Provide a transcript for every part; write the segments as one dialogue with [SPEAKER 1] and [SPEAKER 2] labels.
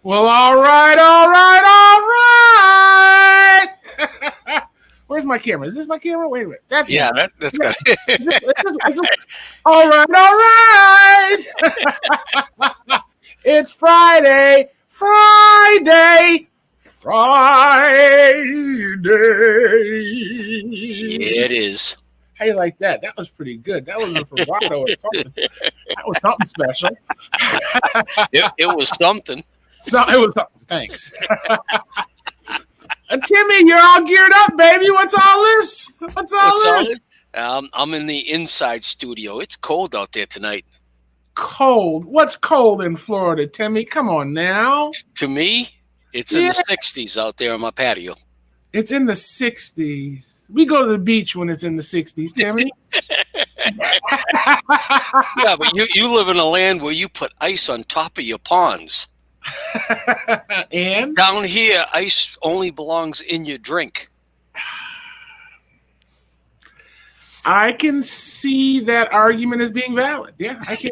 [SPEAKER 1] Well, all right, all right, all right. Where's my camera? Is this my camera? Wait a minute. That's
[SPEAKER 2] Yeah,
[SPEAKER 1] me.
[SPEAKER 2] that's good.
[SPEAKER 1] All right, all right. It's Friday, Friday, Friday.
[SPEAKER 2] Yeah, it is.
[SPEAKER 1] How you like that? That was pretty good. That was a vibrato or something. That was something special.
[SPEAKER 2] It was something.
[SPEAKER 1] So it was. Thanks. Timmy, you're all geared up, baby. What's all this? What's all this?
[SPEAKER 2] I'm in the inside studio. It's cold out there tonight.
[SPEAKER 1] Cold. What's cold in Florida, Timmy? Come on now.
[SPEAKER 2] To me, it's in the 60s out there on my patio.
[SPEAKER 1] It's in the 60s. We go to the beach when it's in the 60s, Timmy.
[SPEAKER 2] Yeah, but you live in a land where you put ice on top of your ponds.
[SPEAKER 1] And
[SPEAKER 2] down here, ice only belongs in your drink.
[SPEAKER 1] I can see that argument as being valid. Yeah, I can.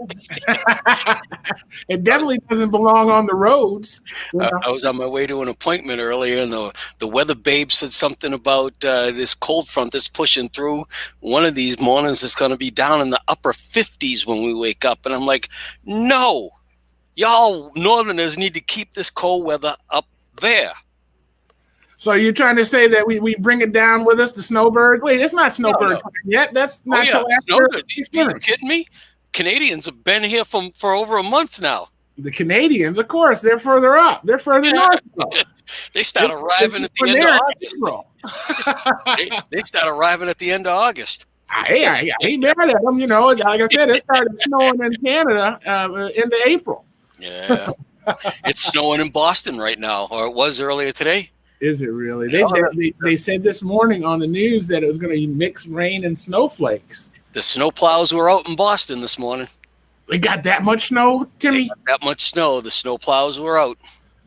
[SPEAKER 1] It definitely doesn't belong on the roads.
[SPEAKER 2] I was on my way to an appointment earlier, and the weather babe said something about this cold front that's pushing through. One of these mornings is going to be down in the upper 50s when we wake up. And I'm like, no, y'all northerners need to keep this cold weather up there.
[SPEAKER 1] So you're trying to say that we bring it down with us, the snowbird? Wait, it's not snowbird time yet. That's not till after.
[SPEAKER 2] Are you kidding me? Canadians have been here for over a month now.
[SPEAKER 1] The Canadians, of course, they're further up. They're further north.
[SPEAKER 2] They start arriving at the end of August. They start arriving at the end of August.
[SPEAKER 1] I ain't mad at them. You know, like I said, it started snowing in Canada into April.
[SPEAKER 2] Yeah. It's snowing in Boston right now, or it was earlier today.
[SPEAKER 1] Is it really? They said this morning on the news that it was going to mix rain and snowflakes.
[SPEAKER 2] The snowplows were out in Boston this morning.
[SPEAKER 1] They got that much snow, Timmy?
[SPEAKER 2] That much snow. The snowplows were out.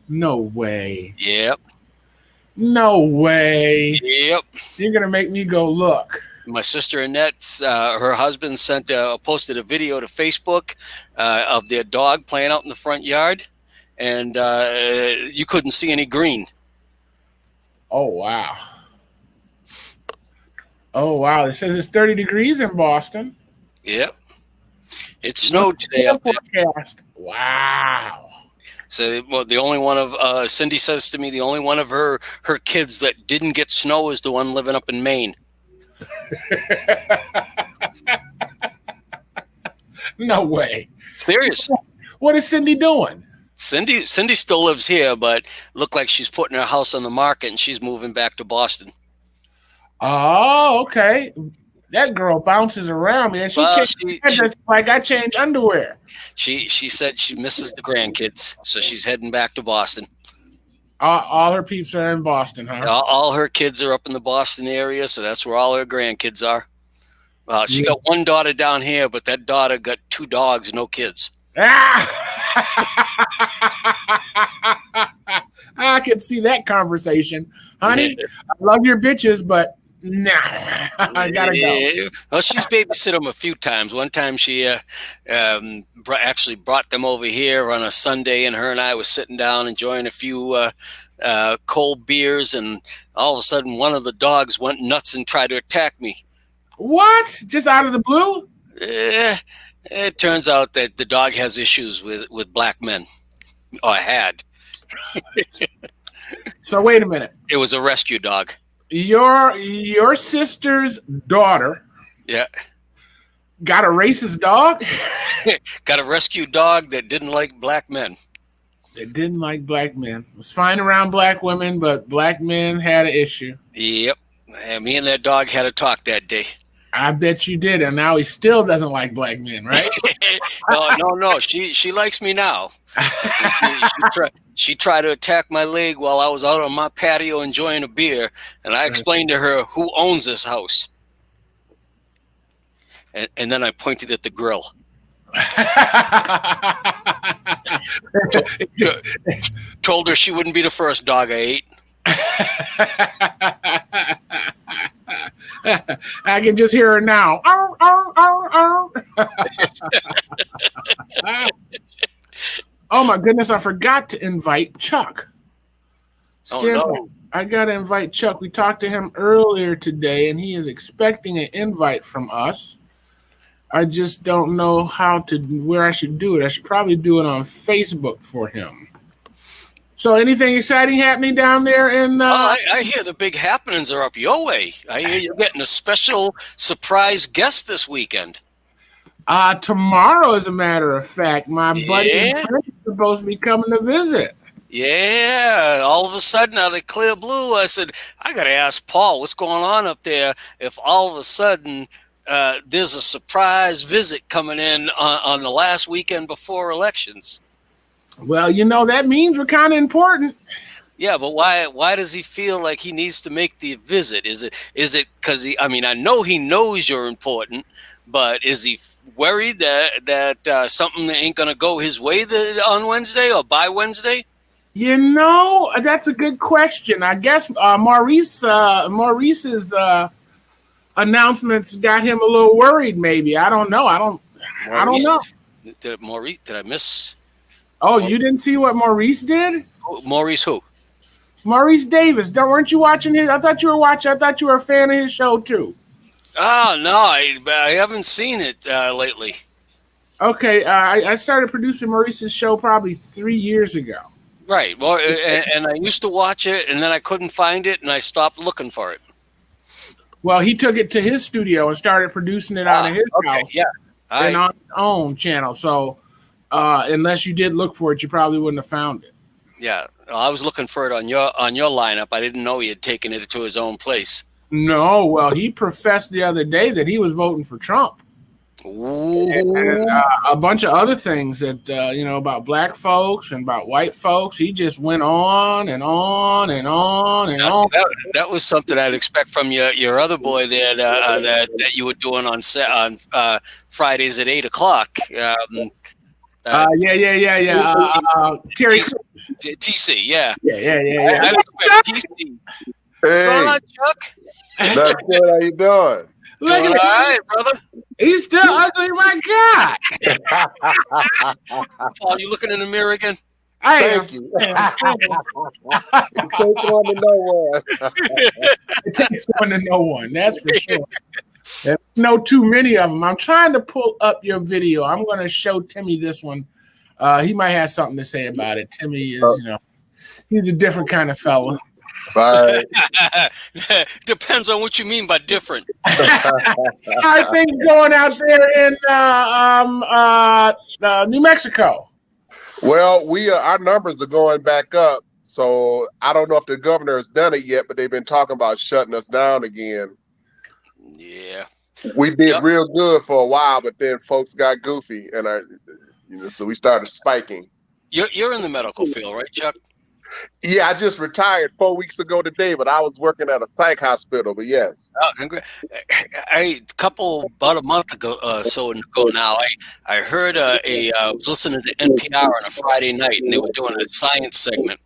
[SPEAKER 1] No way.
[SPEAKER 2] Yep.
[SPEAKER 1] No way.
[SPEAKER 2] Yep.
[SPEAKER 1] You're going to make me go look.
[SPEAKER 2] My sister Annette, her husband posted a video to Facebook of their dog playing out in the front yard, and you couldn't see any green.
[SPEAKER 1] Oh, wow. Oh, wow. It says it's 30 degrees in Boston.
[SPEAKER 2] Yep. It snowed today up there.
[SPEAKER 1] Wow.
[SPEAKER 2] So the only one of, Cindy says to me, the only one of her kids that didn't get snow is the one living up in Maine.
[SPEAKER 1] No way.
[SPEAKER 2] Serious.
[SPEAKER 1] What is Cindy doing?
[SPEAKER 2] Cindy still lives here, but looked like she's putting her house on the market and she's moving back to Boston.
[SPEAKER 1] Oh, okay. That girl bounces around, man. Just like I change underwear.
[SPEAKER 2] She said she misses the grandkids, so she's heading back to Boston.
[SPEAKER 1] All her peeps are in Boston, huh?
[SPEAKER 2] All her kids are up in the Boston area, so that's where all her grandkids are. She got one daughter down here, but that daughter got 2 dogs, no kids.
[SPEAKER 1] I can see that conversation. Honey, I love your bitches, but nah, I gotta go.
[SPEAKER 2] Well, she's babysitted them a few times. One time she actually brought them over here on a Sunday, and her and I was sitting down enjoying a few cold beers, and all of a sudden one of the dogs went nuts and tried to attack me.
[SPEAKER 1] What? Just out of the blue?
[SPEAKER 2] It turns out that the dog has issues with black men, or had.
[SPEAKER 1] So wait a minute.
[SPEAKER 2] It was a rescue dog.
[SPEAKER 1] Your sister's daughter, got a racist dog.
[SPEAKER 2] Got a rescue dog that didn't like black men.
[SPEAKER 1] That didn't like black men. Was fine around black women, but black men had an issue.
[SPEAKER 2] Yep. And me and that dog had a talk that day.
[SPEAKER 1] I bet you did, and now he still doesn't like black men, right?
[SPEAKER 2] No. She likes me now. She tried to attack my leg while I was out on my patio enjoying a beer, and I explained to her who owns this house. And then I pointed at the grill. Told her she wouldn't be the first dog I ate.
[SPEAKER 1] I can just hear her now. Oh my goodness, I forgot to invite Chuck. Stand by.
[SPEAKER 2] no.
[SPEAKER 1] I gotta invite Chuck. We talked to him earlier today, and he is expecting an invite from us. I just don't know where I should do it. I should probably do it on Facebook for him. So, anything exciting happening down there in?
[SPEAKER 2] I hear the big happenings are up your way. I hear you're getting a special surprise guest this weekend.
[SPEAKER 1] Tomorrow, as a matter of fact, my buddy
[SPEAKER 2] Yeah.
[SPEAKER 1] is supposed to be coming to visit.
[SPEAKER 2] Yeah, all of a sudden out of clear blue, I said, I got to ask Paul what's going on up there if all of a sudden there's a surprise visit coming in on the last weekend before elections.
[SPEAKER 1] Well, that means we're kind of important.
[SPEAKER 2] Yeah, but why does he feel like he needs to make the visit? Is it because I know he knows you're important, but is he worried that something ain't going to go his way on Wednesday or by Wednesday?
[SPEAKER 1] That's a good question. I guess Maurice's announcements got him a little worried. Maybe I don't know. I don't know.
[SPEAKER 2] Did I miss?
[SPEAKER 1] Oh, you didn't see what Maurice did?
[SPEAKER 2] Maurice who?
[SPEAKER 1] Maurice Davis. Weren't you watching his? I thought you were watching. I thought you were a fan of his show too.
[SPEAKER 2] Oh no, I haven't seen it lately.
[SPEAKER 1] Okay, I started producing Maurice's show probably 3 years ago.
[SPEAKER 2] Right. Well, and I used to watch it, and then I couldn't find it, and I stopped looking for it.
[SPEAKER 1] Well, he took it to his studio and started producing it out of his house.
[SPEAKER 2] Yeah.
[SPEAKER 1] And on his own channel. So unless you did look for it, you probably wouldn't have found it.
[SPEAKER 2] Yeah. I was looking for it on your lineup. I didn't know he had taken it to his own place.
[SPEAKER 1] No, well, he professed the other day that he was voting for Trump.
[SPEAKER 2] Ooh.
[SPEAKER 1] And a bunch of other things that, about black folks and about white folks. He just went on and on and on and on.
[SPEAKER 2] That was something I'd expect from your other boy there that you were doing on Fridays at 8:00.
[SPEAKER 1] Terry
[SPEAKER 2] TC, yeah.
[SPEAKER 1] Yeah.
[SPEAKER 2] I expect TC. What's going on, Chuck?
[SPEAKER 3] That's good. How you doing?
[SPEAKER 1] Look at
[SPEAKER 2] all right, brother.
[SPEAKER 1] He's still ugly, my God.
[SPEAKER 2] Paul, you looking in the mirror again?
[SPEAKER 3] Thank you. It takes one to know one.
[SPEAKER 1] It takes one to know one, that's for sure. There's no too many of them. I'm trying to pull up your video. I'm going to show Timmy this one. He might have something to say about it. Timmy is, he's a different kind of fella.
[SPEAKER 3] Right.
[SPEAKER 2] Depends on what you mean by different.
[SPEAKER 1] How are things going out there in New Mexico?
[SPEAKER 3] Well, our numbers are going back up. So I don't know if the governor has done it yet, but they've been talking about shutting us down again.
[SPEAKER 2] Yeah.
[SPEAKER 3] We did real good for a while, but then folks got goofy, and so we started spiking.
[SPEAKER 2] You're in the medical field, right, Chuck?
[SPEAKER 3] Yeah, I just retired 4 weeks ago today, but I was working at a psych hospital. But yes,
[SPEAKER 2] oh, congrats! About a month ago, now, I heard I was listening to NPR on a Friday night, and they were doing a science segment,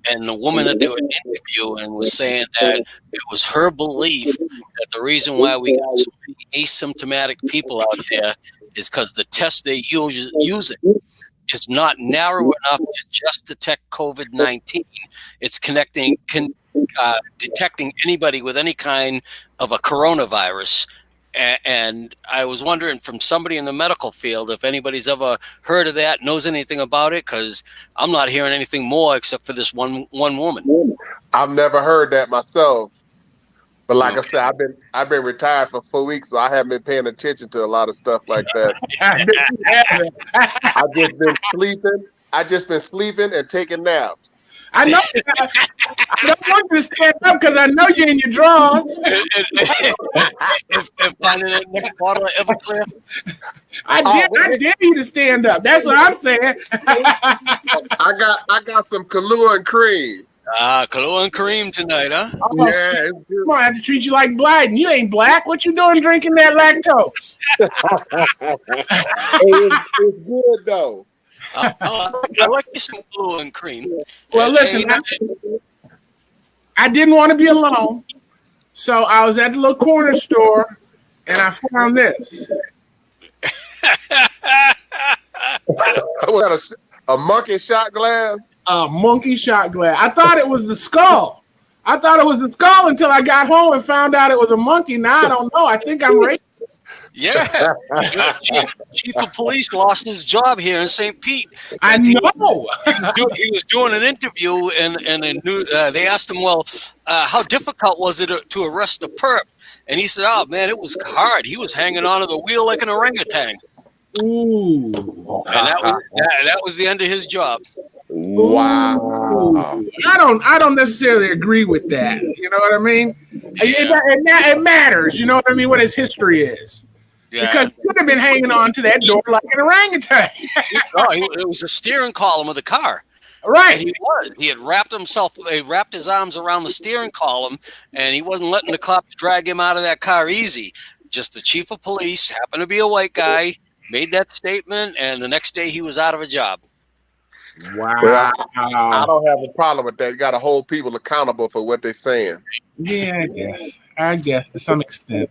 [SPEAKER 2] and the woman that they were interviewing was saying that it was her belief that the reason why we got so many asymptomatic people out there is because the test they using is not narrow enough to just detect COVID-19. It's detecting anybody with any kind of a coronavirus. And I was wondering from somebody in the medical field if anybody's ever heard of that, knows anything about it, because I'm not hearing anything more except for this one woman.
[SPEAKER 3] I've never heard that myself. But like I said, I've been retired for 4 weeks, so I haven't been paying attention to a lot of stuff like that. I've just been sleeping and taking naps.
[SPEAKER 1] I know. I don't want you to stand up because I know you're in your drawers.
[SPEAKER 2] And finding that next bottle of Everclear.
[SPEAKER 1] I dare you to stand up. That's what I'm saying.
[SPEAKER 3] I got some Kahlua and cream.
[SPEAKER 2] Kahlua and cream tonight, huh?
[SPEAKER 1] Oh, yeah, I'm gonna have to treat you like Blyden. You ain't black. What you doing drinking that lactose?
[SPEAKER 3] It's good though.
[SPEAKER 2] I like you some Kahlua and cream.
[SPEAKER 1] Well, listen, I didn't want to be alone, so I was at the little corner store and I found this.
[SPEAKER 3] A monkey shot glass?
[SPEAKER 1] A monkey shot glass. I thought it was the skull. I thought it was the skull until I got home and found out it was a monkey. Now I don't know. I think I'm racist.
[SPEAKER 2] Yeah. Chief of police lost his job here in St. Pete.
[SPEAKER 1] I know.
[SPEAKER 2] He was doing an interview, and they asked him, well, how difficult was it to arrest a perp? And he said, oh, man, it was hard. He was hanging onto the wheel like an orangutan.
[SPEAKER 1] Ooh.
[SPEAKER 2] And that was the end of his job.
[SPEAKER 3] Wow.
[SPEAKER 1] I don't necessarily agree with that. You know what I mean?
[SPEAKER 2] Yeah.
[SPEAKER 1] It matters. You know what I mean? What his history is.
[SPEAKER 2] Yeah.
[SPEAKER 1] Because he could have been hanging on to that door like an orangutan.
[SPEAKER 2] It was a steering column of the car.
[SPEAKER 1] Right.
[SPEAKER 2] And he had wrapped his arms around the steering column, and he wasn't letting the cops drag him out of that car easy. Just the chief of police, happened to be a white guy, made that statement, and the next day he was out of a job.
[SPEAKER 1] Wow.
[SPEAKER 3] Well, I don't have a problem with that. You got to hold people accountable for what they're saying.
[SPEAKER 1] Yeah, I guess to some extent.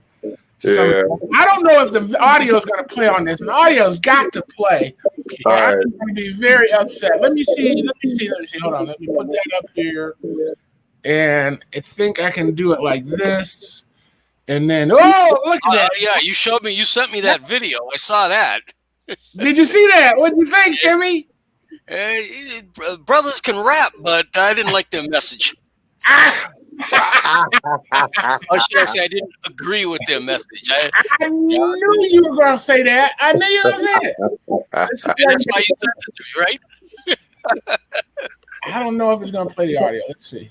[SPEAKER 3] Yeah.
[SPEAKER 1] I don't know if the audio is going to play on this. And the audio's got to play.
[SPEAKER 3] All right.
[SPEAKER 1] I'm going to be very upset. Let me see. Hold on. Let me put that up here. And I think I can do it like this. And then, look at that.
[SPEAKER 2] Yeah, you sent me that video. I saw that.
[SPEAKER 1] Did you see that? What did you think, Jimmy?
[SPEAKER 2] Brothers can rap, but I didn't like their message. Or should I say I didn't agree with their message. I
[SPEAKER 1] knew you were going to say that. I knew you were going to say it.
[SPEAKER 2] That's why you sent it to me, right?
[SPEAKER 1] I don't know if it's going to play the audio. Let's see.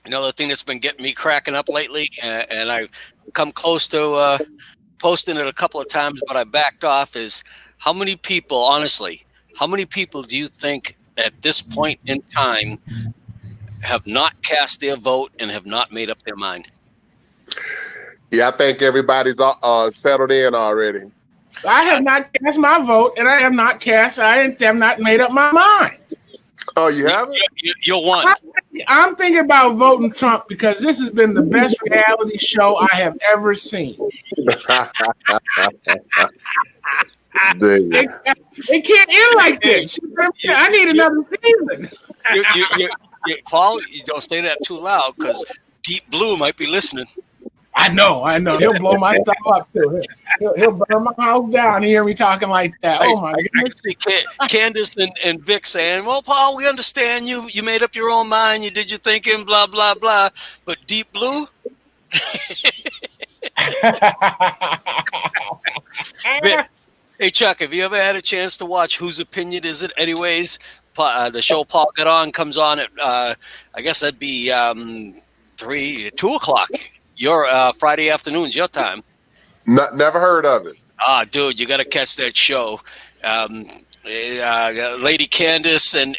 [SPEAKER 2] Another thing that's been getting me cracking up lately, and I've come close to posting it a couple of times, but I backed off, is how many people do you think at this point in time have not cast their vote and have not made up their mind?
[SPEAKER 3] Yeah, I think everybody's settled in already.
[SPEAKER 1] I have not cast my vote, and I have not made up my mind.
[SPEAKER 3] Oh, you haven't?
[SPEAKER 2] You're one.
[SPEAKER 1] I'm thinking about voting Trump because this has been the best reality show I have ever seen. It can't end like this. I need another season.
[SPEAKER 2] Paul, you don't say that too loud because Deep Blue might be listening.
[SPEAKER 1] I know. He'll blow my stuff up too. He'll burn my house down. Hear me talking like that. Oh my goodness!
[SPEAKER 2] I can see Candace and Vic saying, "Well, Paul, we understand you. You made up your own mind. You did your thinking. Blah blah blah." But Deep Blue. Hey Chuck, have you ever had a chance to watch Whose Opinion Is It Anyways? The show Paul got on comes on at I guess that'd be 2 o'clock. Your Friday afternoons, your time.
[SPEAKER 3] Never heard of it.
[SPEAKER 2] Dude, you got to catch that show. Lady Candace and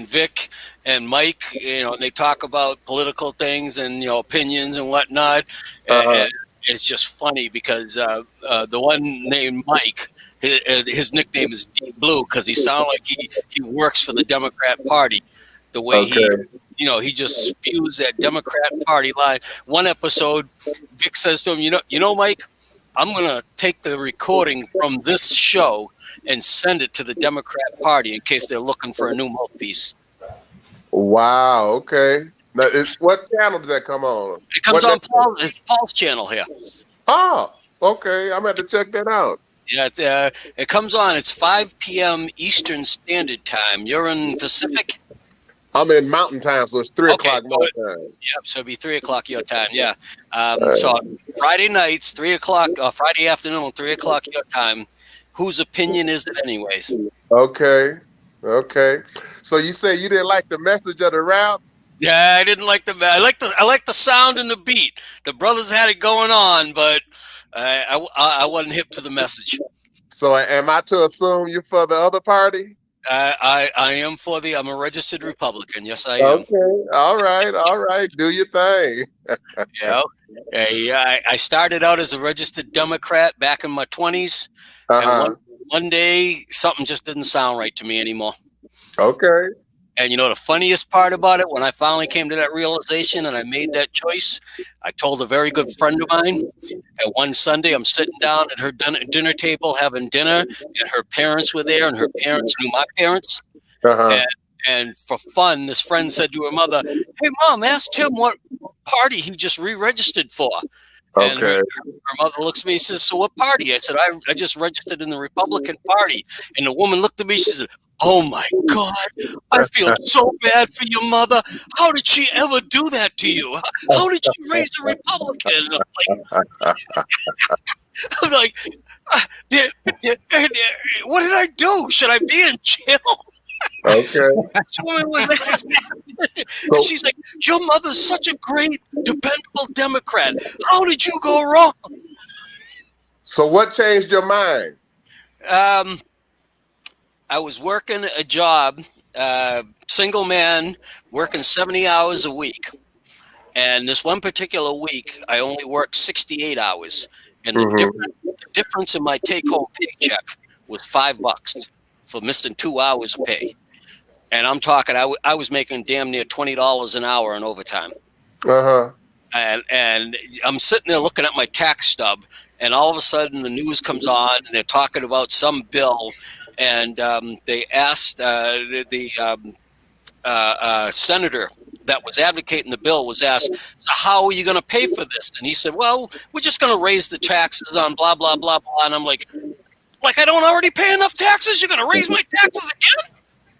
[SPEAKER 2] Vic and Mike, they talk about political things and opinions and whatnot. And it's just funny because the one named Mike, his nickname is Deep Blue because he sounds like he works for the Democrat Party. The way he just spews that Democrat Party line. One episode, Vic says to him, you know, Mike, I'm going to take the recording from this show and send it to the Democrat Party in case they're looking for a new mouthpiece.
[SPEAKER 3] Wow. Okay. Now, what channel does that come on?
[SPEAKER 2] It comes on Paul's channel here.
[SPEAKER 3] Oh, okay. I'm going to have to check that out.
[SPEAKER 2] Yeah, it comes on. It's 5 p.m. Eastern Standard Time. You're in Pacific?
[SPEAKER 3] I'm in Mountain Time, so it's 3 o'clock my time.
[SPEAKER 2] Yep, so it'll be 3 o'clock your time, yeah. So Friday nights, 3 o'clock, Friday afternoon, 3 o'clock your time. Whose opinion is it anyways?
[SPEAKER 3] Okay. So you say you didn't like the message of the rap?
[SPEAKER 2] Yeah, I didn't like I like the sound and the beat. The brothers had it going on, but I wasn't hip to the message.
[SPEAKER 3] So am I to assume you're for the other party?
[SPEAKER 2] I am I'm a registered Republican. Yes, I am.
[SPEAKER 3] Okay. All right. Do your thing.
[SPEAKER 2] I started out as a registered Democrat back in my 20s. And one day, something just didn't sound right to me anymore.
[SPEAKER 3] Okay.
[SPEAKER 2] And you know the funniest part about it, when I finally came to that realization and I made that choice, I told a very good friend of mine. And one Sunday, I'm sitting down at her dinner table having dinner, and her parents were there, and her parents knew my parents.
[SPEAKER 3] Uh-huh.
[SPEAKER 2] And for fun, this friend said to her mother, "Hey, Mom, ask Tim what party he just re-registered for." And
[SPEAKER 3] Okay.
[SPEAKER 2] her mother looks at me and says, "So what party?" I said, I just registered in the Republican Party. And the woman looked at me, she said, "Oh my God, I feel so bad for your mother. How did she ever do that to you? How did she raise a Republican?" I'm like, what did I do? Should I be in jail?
[SPEAKER 3] Okay.
[SPEAKER 2] And she's like, "Your mother's such a great, dependable Democrat. How did you go wrong?"
[SPEAKER 3] So what changed your mind?
[SPEAKER 2] I was working a job, single man, working 70 hours a week. And this one particular week, I only worked 68 hours. And the difference in my take-home paycheck was $5 for missing 2 hours of pay. And I'm talking, I was making damn near $20 an hour in overtime.
[SPEAKER 3] Uh-huh.
[SPEAKER 2] And I'm sitting there looking at my tax stub, and all of a sudden the news comes on, and they're talking about some bill, and they asked the senator that was advocating the bill was asked, "So how are you going to pay for this?" And he said, "Well, we're just going to raise the taxes on blah, blah, blah, blah." And I'm like I don't already pay enough taxes? You're going to raise my taxes again?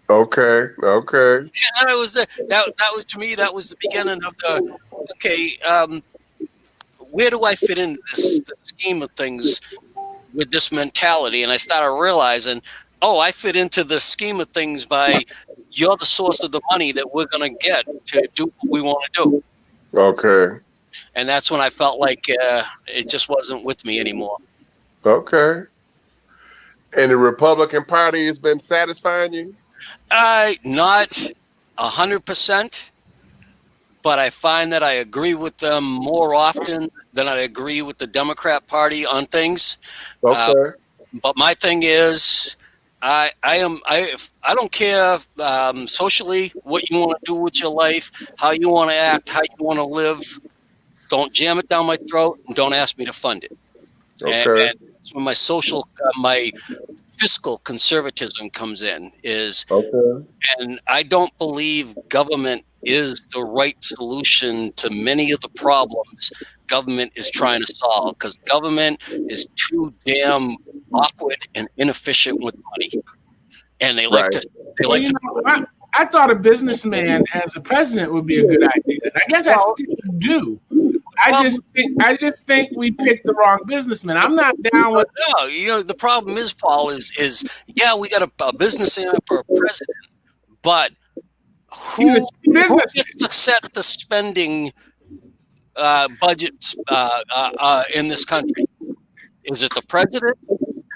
[SPEAKER 3] Okay.
[SPEAKER 2] And it was that was, to me, that was the beginning of the, okay, where do I fit in the scheme of things with this mentality? And I started realizing, I fit into the scheme of things by, you're the source of the money that we're going to get to do what we want to do.
[SPEAKER 3] Okay.
[SPEAKER 2] And that's when I felt like it just wasn't with me anymore.
[SPEAKER 3] Okay. And the Republican Party has been satisfying you?
[SPEAKER 2] Not 100%, but I find that I agree with them more often than I agree with the Democrat Party on things.
[SPEAKER 3] Okay.
[SPEAKER 2] But my thing is, I don't care socially what you want to do with your life, how you want to act, how you want to live. Don't jam it down my throat, and don't ask me to fund it.
[SPEAKER 3] Okay.
[SPEAKER 2] And that's when my fiscal conservatism comes in. And I don't believe government is the right solution to many of the problems government is trying to solve, because government is too damn awkward and inefficient with money, and they like to.
[SPEAKER 1] I thought a businessman as a president would be a good idea. And I guess I still do. I just think we picked the wrong businessman. I'm not down with.
[SPEAKER 2] No, the problem is, Paul, is we got a businessman for a president, but who gets to set the spending budgets in this country? Is it the president?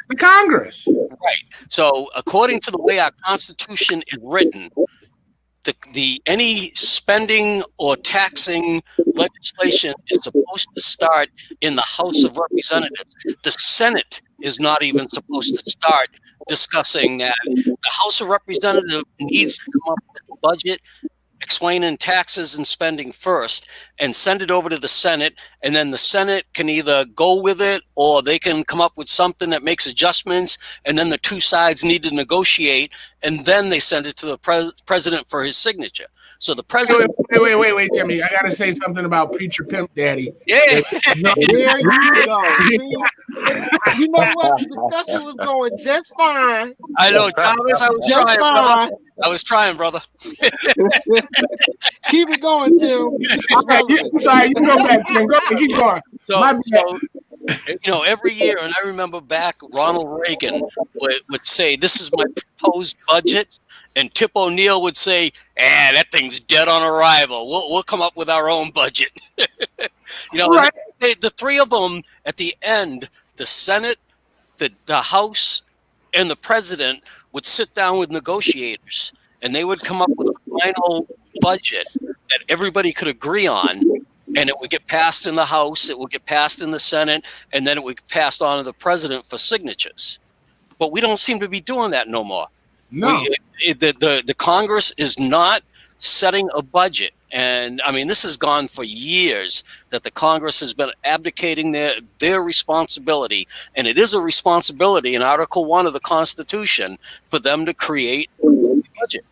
[SPEAKER 1] The Congress.
[SPEAKER 2] Right. So according to the way our Constitution is written, any spending or taxing legislation is supposed to start in the House of Representatives. The Senate is not even supposed to start discussing that. The House of Representatives needs to come up with a budget explaining taxes and spending first and send it over to the Senate, and then the Senate can either go with it or they can come up with something that makes adjustments, and then the two sides need to negotiate, and then they send it to the president for his signature. So the president...
[SPEAKER 1] Wait, Timmy. I got to say something about Preacher Pimp Daddy.
[SPEAKER 2] Yeah.
[SPEAKER 4] There you go. You know what? The discussion was going just fine.
[SPEAKER 2] I know, Thomas. I was trying, brother.
[SPEAKER 4] Keep it going, Tim.
[SPEAKER 1] Sorry, you go back, Tim. Keep going.
[SPEAKER 2] So, every year, and I remember back, Ronald Reagan would say, "This is my proposed budget," and Tip O'Neill would say, "That thing's dead on arrival. We'll come up with our own budget." Right. The three of them at the end, the Senate, the House, and the president would sit down with negotiators, and they would come up with a final budget that everybody could agree on. And it would get passed in the House, it would get passed in the Senate, and then it would get passed on to the president for signatures. But we don't seem to be doing that no more.
[SPEAKER 1] No.
[SPEAKER 2] the Congress is not setting a budget. And I mean, this has gone for years that the Congress has been abdicating their responsibility. And it is a responsibility in Article 1 of the Constitution for them to create a budget.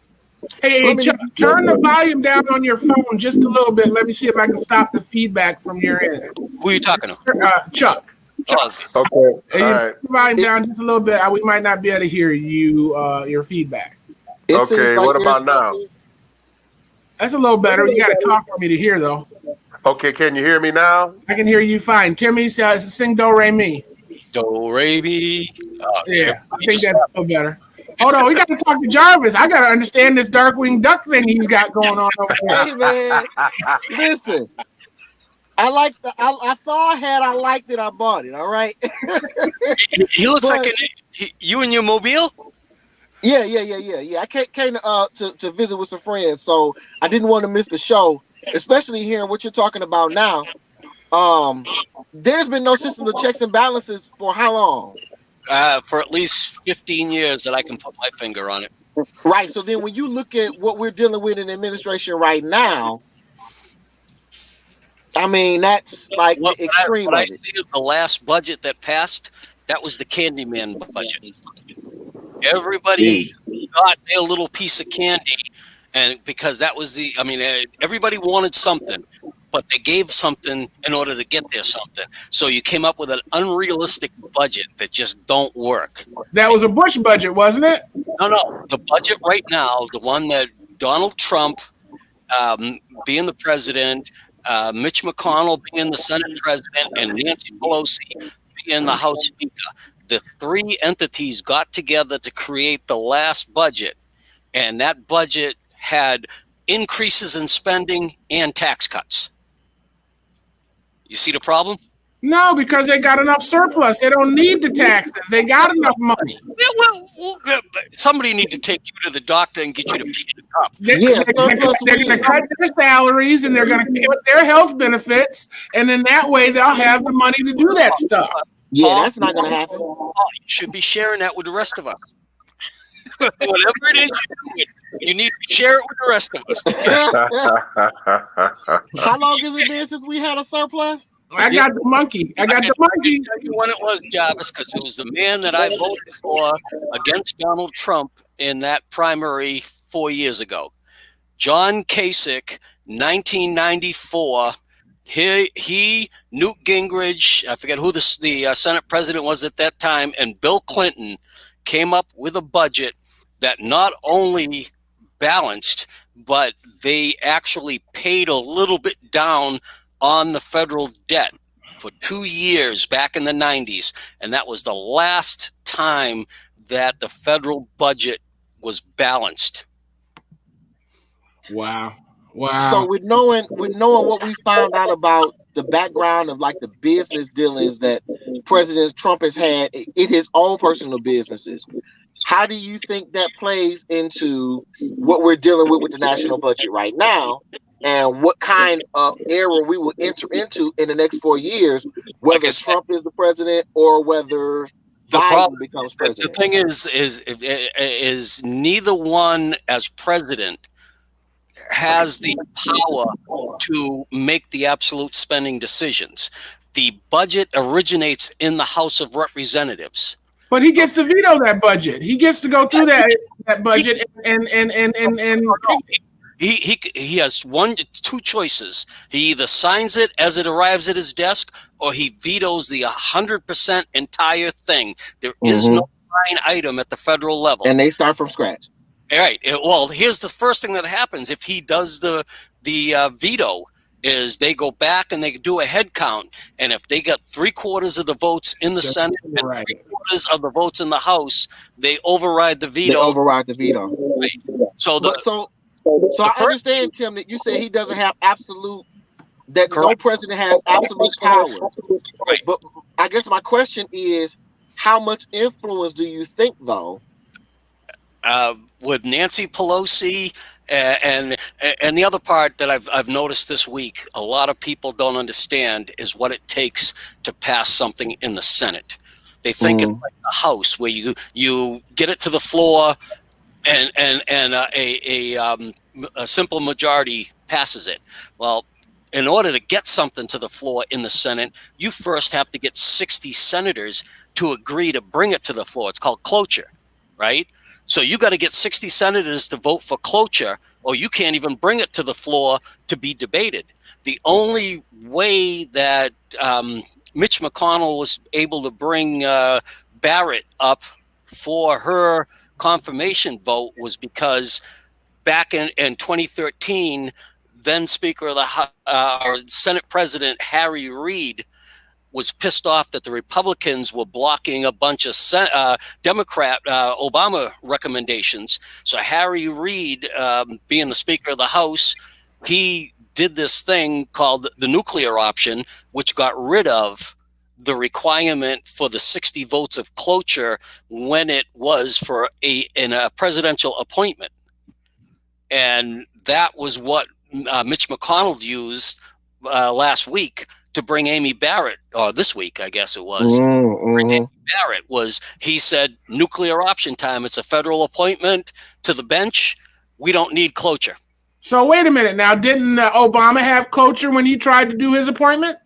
[SPEAKER 1] Hey, Chuck, turn the volume down on your phone just a little bit. Let me see if I can stop the feedback from your end.
[SPEAKER 2] Who are you talking to?
[SPEAKER 1] Chuck.
[SPEAKER 3] Okay. All right.
[SPEAKER 1] Turn the volume down just a little bit. We might not be able to hear you, your feedback.
[SPEAKER 3] Okay, what about now?
[SPEAKER 1] That's a little better. You got to talk for me to hear, though.
[SPEAKER 3] Okay, can you hear me now?
[SPEAKER 1] I can hear you fine. Timmy says, sing Do Re Mi.
[SPEAKER 2] Do Re Mi.
[SPEAKER 1] Yeah, I think that's a little better. Hold on, we got to talk to Jarvis. I got to understand this Darkwing Duck thing he's got going on over there.
[SPEAKER 4] Hey, man, listen. I saw a hat, I liked it, I bought it, all right?
[SPEAKER 2] He looks like you and your mobile?
[SPEAKER 4] Yeah. I came to visit with some friends, so I didn't want to miss the show, especially hearing what you're talking about now. There's been no system of checks and balances for how long?
[SPEAKER 2] For at least 15 years that I can put my finger on it.
[SPEAKER 4] Right. So then when you look at what we're dealing with in the administration right now, I mean, that's like the extreme.
[SPEAKER 2] What I see of the last budget that passed, that was the Candyman budget. Everybody got their little piece of candy, and because that was everybody wanted something, but they gave something in order to get their something. So you came up with an unrealistic budget that just don't work.
[SPEAKER 1] That was a Bush budget, wasn't it?
[SPEAKER 2] No. The budget right now, the one that Donald Trump being the president, Mitch McConnell being the Senate president, and Nancy Pelosi being the House Speaker. The three entities got together to create the last budget, and that budget had increases in spending and tax cuts. You see the problem?
[SPEAKER 1] No, because they got enough surplus. They don't need the taxes. They got enough money.
[SPEAKER 2] Well, somebody need to take you to the doctor and get you to pick it up.
[SPEAKER 1] They're going to cut their salaries, and they're going to cut their health benefits, and then that way they'll have the money to do that stuff.
[SPEAKER 4] Yeah, that's not going to happen.
[SPEAKER 2] You should be sharing that with the rest of us. Whatever it is you need to share it with the rest of us.
[SPEAKER 4] How long has it been since we had a surplus?
[SPEAKER 1] I got the monkey. I can tell
[SPEAKER 2] you when it was, Jarvis, because it was the man that I voted for against Donald Trump in that primary 4 years ago. John Kasich, 1994. He, Newt Gingrich, I forget who the Senate president was at that time, and Bill Clinton came up with a budget that not only balanced, but they actually paid a little bit down on the federal debt for 2 years back in the 90s. And that was the last time that the federal budget was balanced.
[SPEAKER 1] Wow.
[SPEAKER 4] So with knowing what we found out about the background of like the business dealings that President Trump has had in his own personal businesses, how do you think that plays into what we're dealing with the national budget right now, and what kind of era we will enter into in the next 4 years, whether Trump is the president or whether Biden becomes president?
[SPEAKER 2] The thing is neither one as president has the power to make the absolute spending decisions. The budget originates in the House of Representatives.
[SPEAKER 1] But he gets to veto that budget. He gets to go through that budget and
[SPEAKER 2] he has two choices. He either signs it as it arrives at his desk, or he vetoes the 100% entire thing. There is no line item at the federal level,
[SPEAKER 4] and they start from scratch.
[SPEAKER 2] All right. Well, here's the first thing that happens if he does the veto. Is they go back and they do a head count, and if they got 3/4 of the votes in the Senate and 3/4 of the votes in the House, they override the veto.
[SPEAKER 4] Right.
[SPEAKER 2] So
[SPEAKER 4] I understand, Tim, that you say he doesn't have absolute, that no president has absolute power.
[SPEAKER 2] Right.
[SPEAKER 4] But I guess my question is, how much influence do you think, though?
[SPEAKER 2] With Nancy Pelosi and the other part that I've noticed this week, a lot of people don't understand is what it takes to pass something in the Senate. They think it's like the House, where you get it to the floor, and a simple majority passes it. Well, in order to get something to the floor in the Senate, you first have to get 60 senators to agree to bring it to the floor. It's called cloture, right? So you got to get 60 senators to vote for cloture, or you can't even bring it to the floor to be debated. The only way that Mitch McConnell was able to bring Barrett up for her confirmation vote was because back in 2013, then Speaker of the or Senate President Harry Reid was pissed off that the Republicans were blocking a bunch of Democrat Obama recommendations. So Harry Reid, being the Speaker of the House, he did this thing called the nuclear option, which got rid of the requirement for the 60 votes of cloture when it was for in a presidential appointment. And that was what Mitch McConnell used last week to bring Amy Barrett, or this week, I guess it was. Amy Barrett was, he said, nuclear option time. It's a federal appointment to the bench. We don't need cloture.
[SPEAKER 1] So wait a minute now. Didn't Obama have cloture when he tried to do his appointment?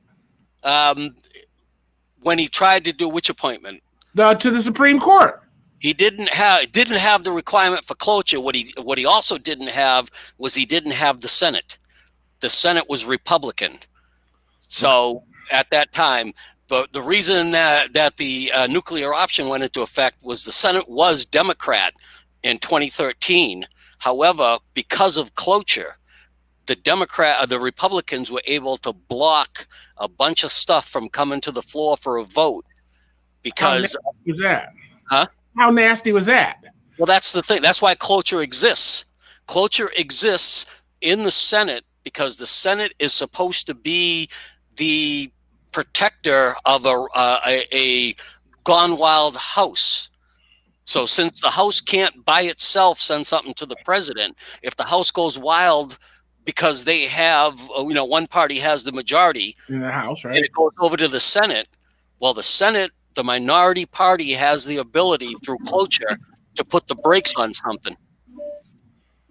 [SPEAKER 2] When he tried to do which appointment?
[SPEAKER 1] To the Supreme Court.
[SPEAKER 2] He didn't have the requirement for cloture. What he also didn't have was he didn't have the Senate. The Senate was Republican. So at that time, but the reason that the nuclear option went into effect was the Senate was Democrat in 2013. However, because of cloture, the Republicans were able to block a bunch of stuff from coming to the floor for a vote. Because
[SPEAKER 1] how nasty was that?
[SPEAKER 2] Huh?
[SPEAKER 1] How nasty was that?
[SPEAKER 2] Well, that's the thing. That's why cloture exists. Cloture exists in the Senate because the Senate is supposed to be the protector of a gone wild House. So since the House can't by itself send something to the president, if the House goes wild because they have, one party has the majority
[SPEAKER 1] in the House, right?
[SPEAKER 2] And it goes over to the Senate. Well, the Senate, the minority party has the ability through cloture to put the brakes on something.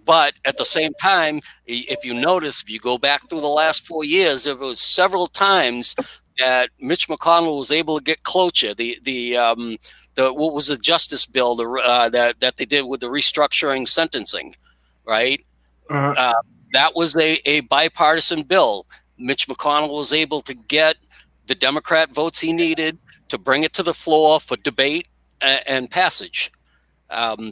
[SPEAKER 2] But at the same time, if you notice, if you go back through the last 4 years, there was several times that Mitch McConnell was able to get cloture. What was the justice bill that they did with the restructuring sentencing, right? That was a bipartisan bill. Mitch McConnell was able to get the Democrat votes he needed to bring it to the floor for debate and passage.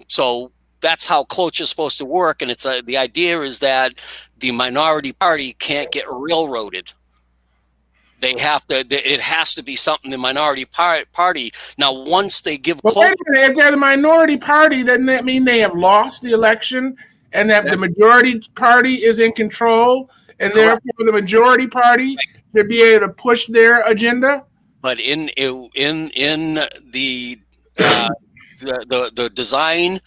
[SPEAKER 2] So that's how cloture is supposed to work. And the idea is that the minority party can't get railroaded. It has to be something the minority party. Now, once they give cloture.
[SPEAKER 1] If they're the minority party, doesn't that mean they have lost the election and that the majority party is in control and therefore the majority party should be able to push their agenda?
[SPEAKER 2] But in the design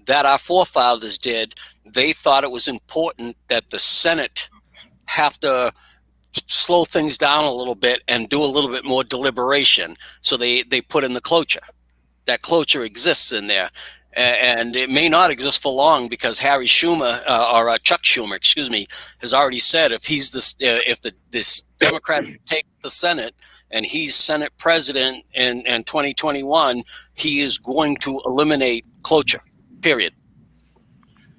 [SPEAKER 2] that our forefathers did, they thought it was important that the Senate have to slow things down a little bit and do a little bit more deliberation. So they put in the cloture. That cloture exists in there. And it may not exist for long because Harry Schumer, or Chuck Schumer, excuse me, has already said if this Democrat take the Senate and he's Senate president in 2021, he is going to eliminate cloture, period.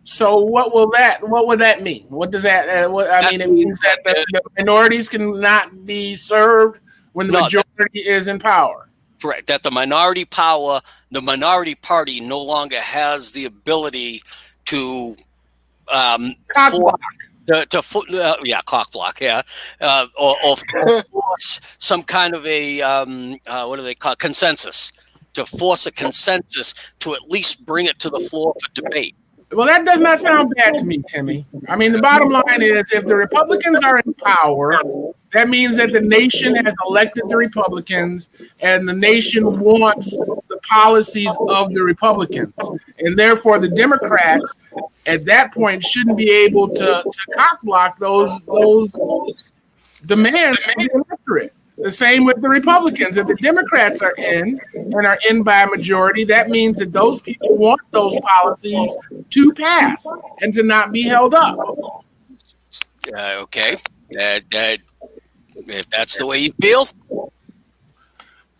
[SPEAKER 1] So what would that mean? What does that? It means that the minorities cannot be served when the majority is in power.
[SPEAKER 2] Correct. That the minority party no longer has the ability to
[SPEAKER 1] cock block.
[SPEAKER 2] Cock block, or force some kind of a what do they call consensus? To force a consensus to at least bring it to the floor for debate.
[SPEAKER 1] Well, that does not sound bad to me, Timmy. I mean, the bottom line is if the Republicans are in power, that means that the nation has elected the Republicans and the nation wants the policies of the Republicans. And therefore, the Democrats at that point shouldn't be able to cock block those demands of the electorate. The same with the Republicans. If the Democrats are in and are in by a majority, that means that those people want those policies to pass and to not be held up.
[SPEAKER 2] Okay. If that's the way you feel.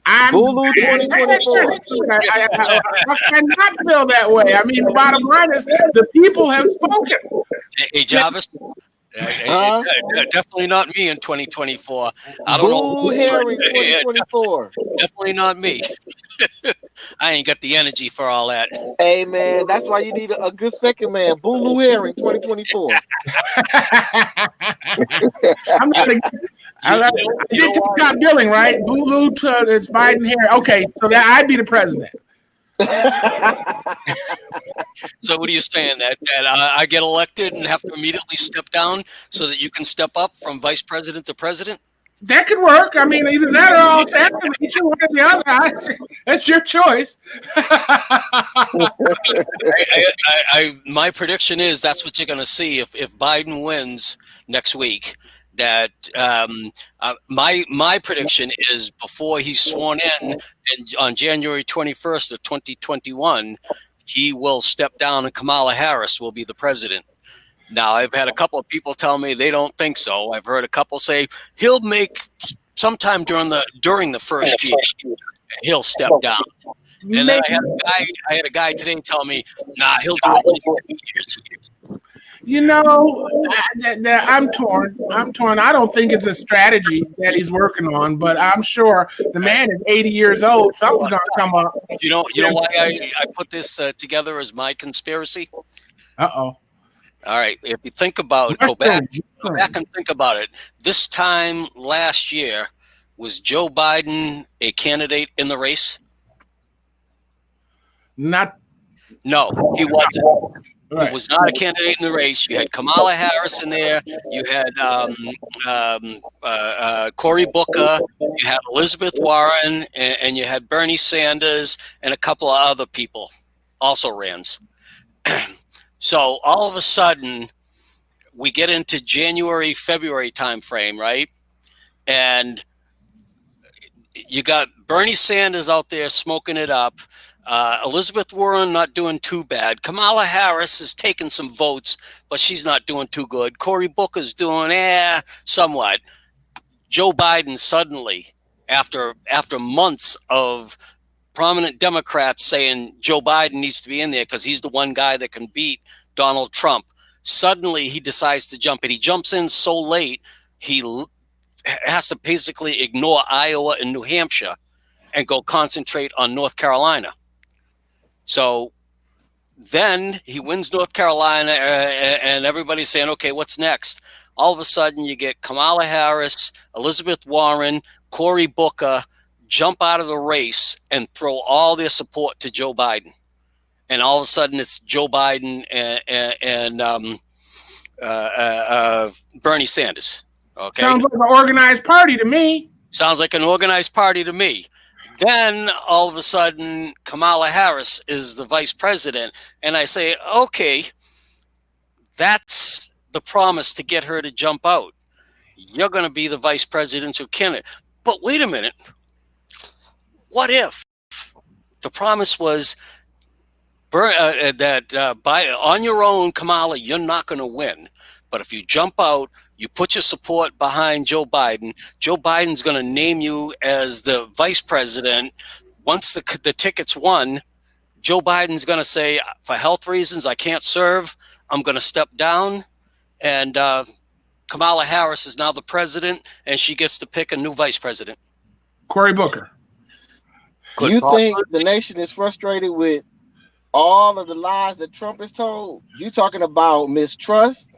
[SPEAKER 4] Bulu 2024.
[SPEAKER 1] I cannot feel that way. I mean, the bottom line is the people have spoken.
[SPEAKER 2] Hey, Jarvis. Definitely not me in 2024. I don't know.
[SPEAKER 4] Boo Herring 2024.
[SPEAKER 2] Definitely not me. I ain't got the energy for all that.
[SPEAKER 4] Hey man, that's why you need a good second man. Boo Herring 2024.
[SPEAKER 1] I'm not against I did top billing, right? Bulu to it's Biden here. Okay, so that I'd be the president.
[SPEAKER 2] So what are you saying? That I get elected and have to immediately step down so that you can step up from vice president to president?
[SPEAKER 1] That could work. I mean, either that or I'll assassinate you, one or the other. That's your choice.
[SPEAKER 2] My prediction is that's what you're going to see if Biden wins next week. That my prediction is before he's sworn in on January 21st of 2021, he will step down and Kamala Harris will be the president. Now, I've had a couple of people tell me they don't think so. I've heard a couple say he'll make sometime during the first year, he'll step down. And then I had a guy today tell me, nah, he'll do it in 2 years.
[SPEAKER 1] You know, I'm torn. I don't think it's a strategy that he's working on, but I'm sure the man is 80 years old. Something's going to come up.
[SPEAKER 2] You know why I put this together as my conspiracy?
[SPEAKER 1] Uh-oh.
[SPEAKER 2] All right. If you think about it, go back and think about it. This time last year, was Joe Biden a candidate in the race?
[SPEAKER 1] No,
[SPEAKER 2] he wasn't.
[SPEAKER 1] Right.
[SPEAKER 2] He was not a candidate in the race. You had Kamala Harris in there. You had Cory Booker. You had Elizabeth Warren, and you had Bernie Sanders, and a couple of other people also ran. So all of a sudden, we get into January, February timeframe, right? And you got Bernie Sanders out there smoking it up. Elizabeth Warren not doing too bad. Kamala Harris is taking some votes, but she's not doing too good. Cory Booker's doing somewhat. Joe Biden suddenly, after months of prominent Democrats saying Joe Biden needs to be in there because he's the one guy that can beat Donald Trump, suddenly he decides to jump in. He jumps in so late, he has to basically ignore Iowa and New Hampshire and go concentrate on North Carolina. So then he wins North Carolina, and everybody's saying, okay, what's next? All of a sudden, you get Kamala Harris, Elizabeth Warren, Cory Booker jump out of the race and throw all their support to Joe Biden. And all of a sudden, it's Joe Biden and Bernie Sanders. Okay,
[SPEAKER 1] sounds like an organized party to me.
[SPEAKER 2] Sounds like an organized party to me. Then all of a sudden, Kamala Harris is the vice president. And I say, okay, that's the promise to get her to jump out. You're going to be the vice presidential candidate. But wait a minute. What if the promise was that on your own, Kamala, you're not going to win. But if you jump out, you put your support behind Joe Biden, Joe Biden's going to name you as the vice president. Once the ticket's won, Joe Biden's going to say, for health reasons, I can't serve. I'm going to step down. And Kamala Harris is now the president, and she gets to pick a new vice president.
[SPEAKER 1] Cory Booker.
[SPEAKER 4] Do you think the nation is frustrated with all of the lies that Trump has told? You talking about mistrust?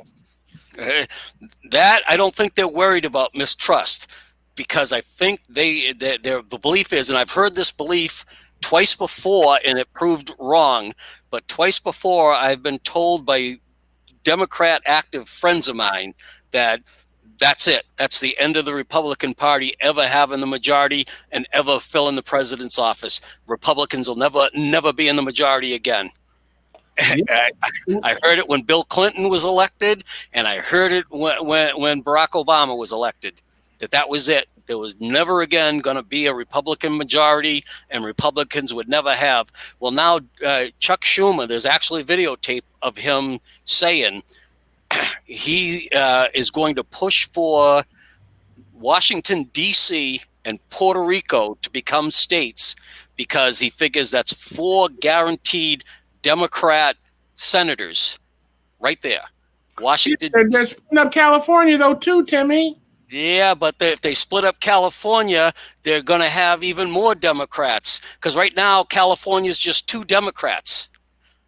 [SPEAKER 2] That I don't think they're worried about mistrust, because I think their belief is, and I've heard this belief twice before and it proved wrong, but twice before I've been told by Democrat active friends of mine that that's it. That's the end of the Republican Party ever having the majority and ever filling the president's office. Republicans will never be in the majority again. I heard it when Bill Clinton was elected, and I heard it when Barack Obama was elected, that was it. There was never again going to be a Republican majority, and Republicans would never have. Well, now Chuck Schumer, there's actually videotape of him saying he is going to push for Washington, D.C. and Puerto Rico to become states because he figures that's 4 guaranteed Democrat senators right there. Washington.
[SPEAKER 1] They're splitting up California, though, too, Timmy.
[SPEAKER 2] Yeah, but if they split up California, they're going to have even more Democrats because right now California is just 2 Democrats.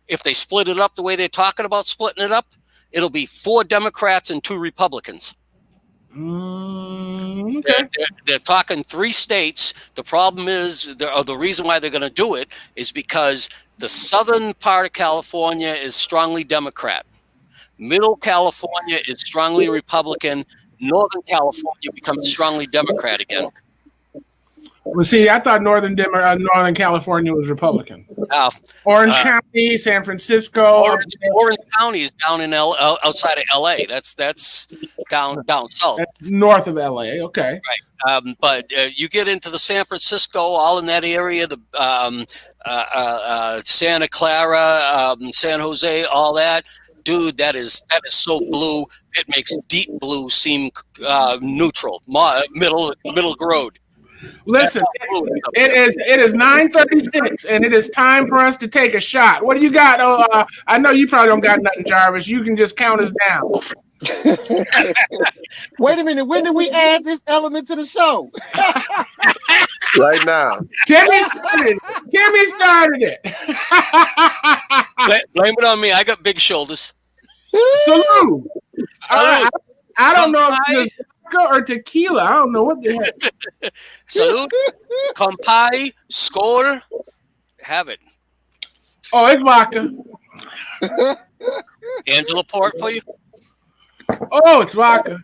[SPEAKER 2] If they split it up the way they're talking about splitting it up, it'll be 4 Democrats and 2 Republicans.
[SPEAKER 1] Okay.
[SPEAKER 2] They're talking 3 states. The problem is, the reason why they're going to do it is because the southern part of California is strongly Democrat. Middle California is strongly Republican. Northern California becomes strongly Democrat again.
[SPEAKER 1] Well, see, I thought Northern California was Republican. Orange County, San Francisco.
[SPEAKER 2] Orange County is down in outside of L.A. That's down south.
[SPEAKER 1] That's north of L.A. Okay.
[SPEAKER 2] Right. But you get into the San Francisco, all in that area, the Santa Clara, San Jose, all that. Dude, that is so blue. It makes deep blue seem neutral, middle road.
[SPEAKER 1] Listen, it is 9:36, and it is time for us to take a shot. What do you got? I know you probably don't got nothing, Jarvis. You can just count us down.
[SPEAKER 4] Wait a minute. When did we add this element to the show?
[SPEAKER 3] Right now.
[SPEAKER 1] Timmy started it.
[SPEAKER 2] Blame it on me. I got big shoulders.
[SPEAKER 1] Salute. I don't know if it's vodka or tequila. I don't know what the heck.
[SPEAKER 2] Salute. Compai. Score. Have it.
[SPEAKER 1] Oh, it's vodka.
[SPEAKER 2] Angela pour it for you?
[SPEAKER 1] Oh, it's vodka.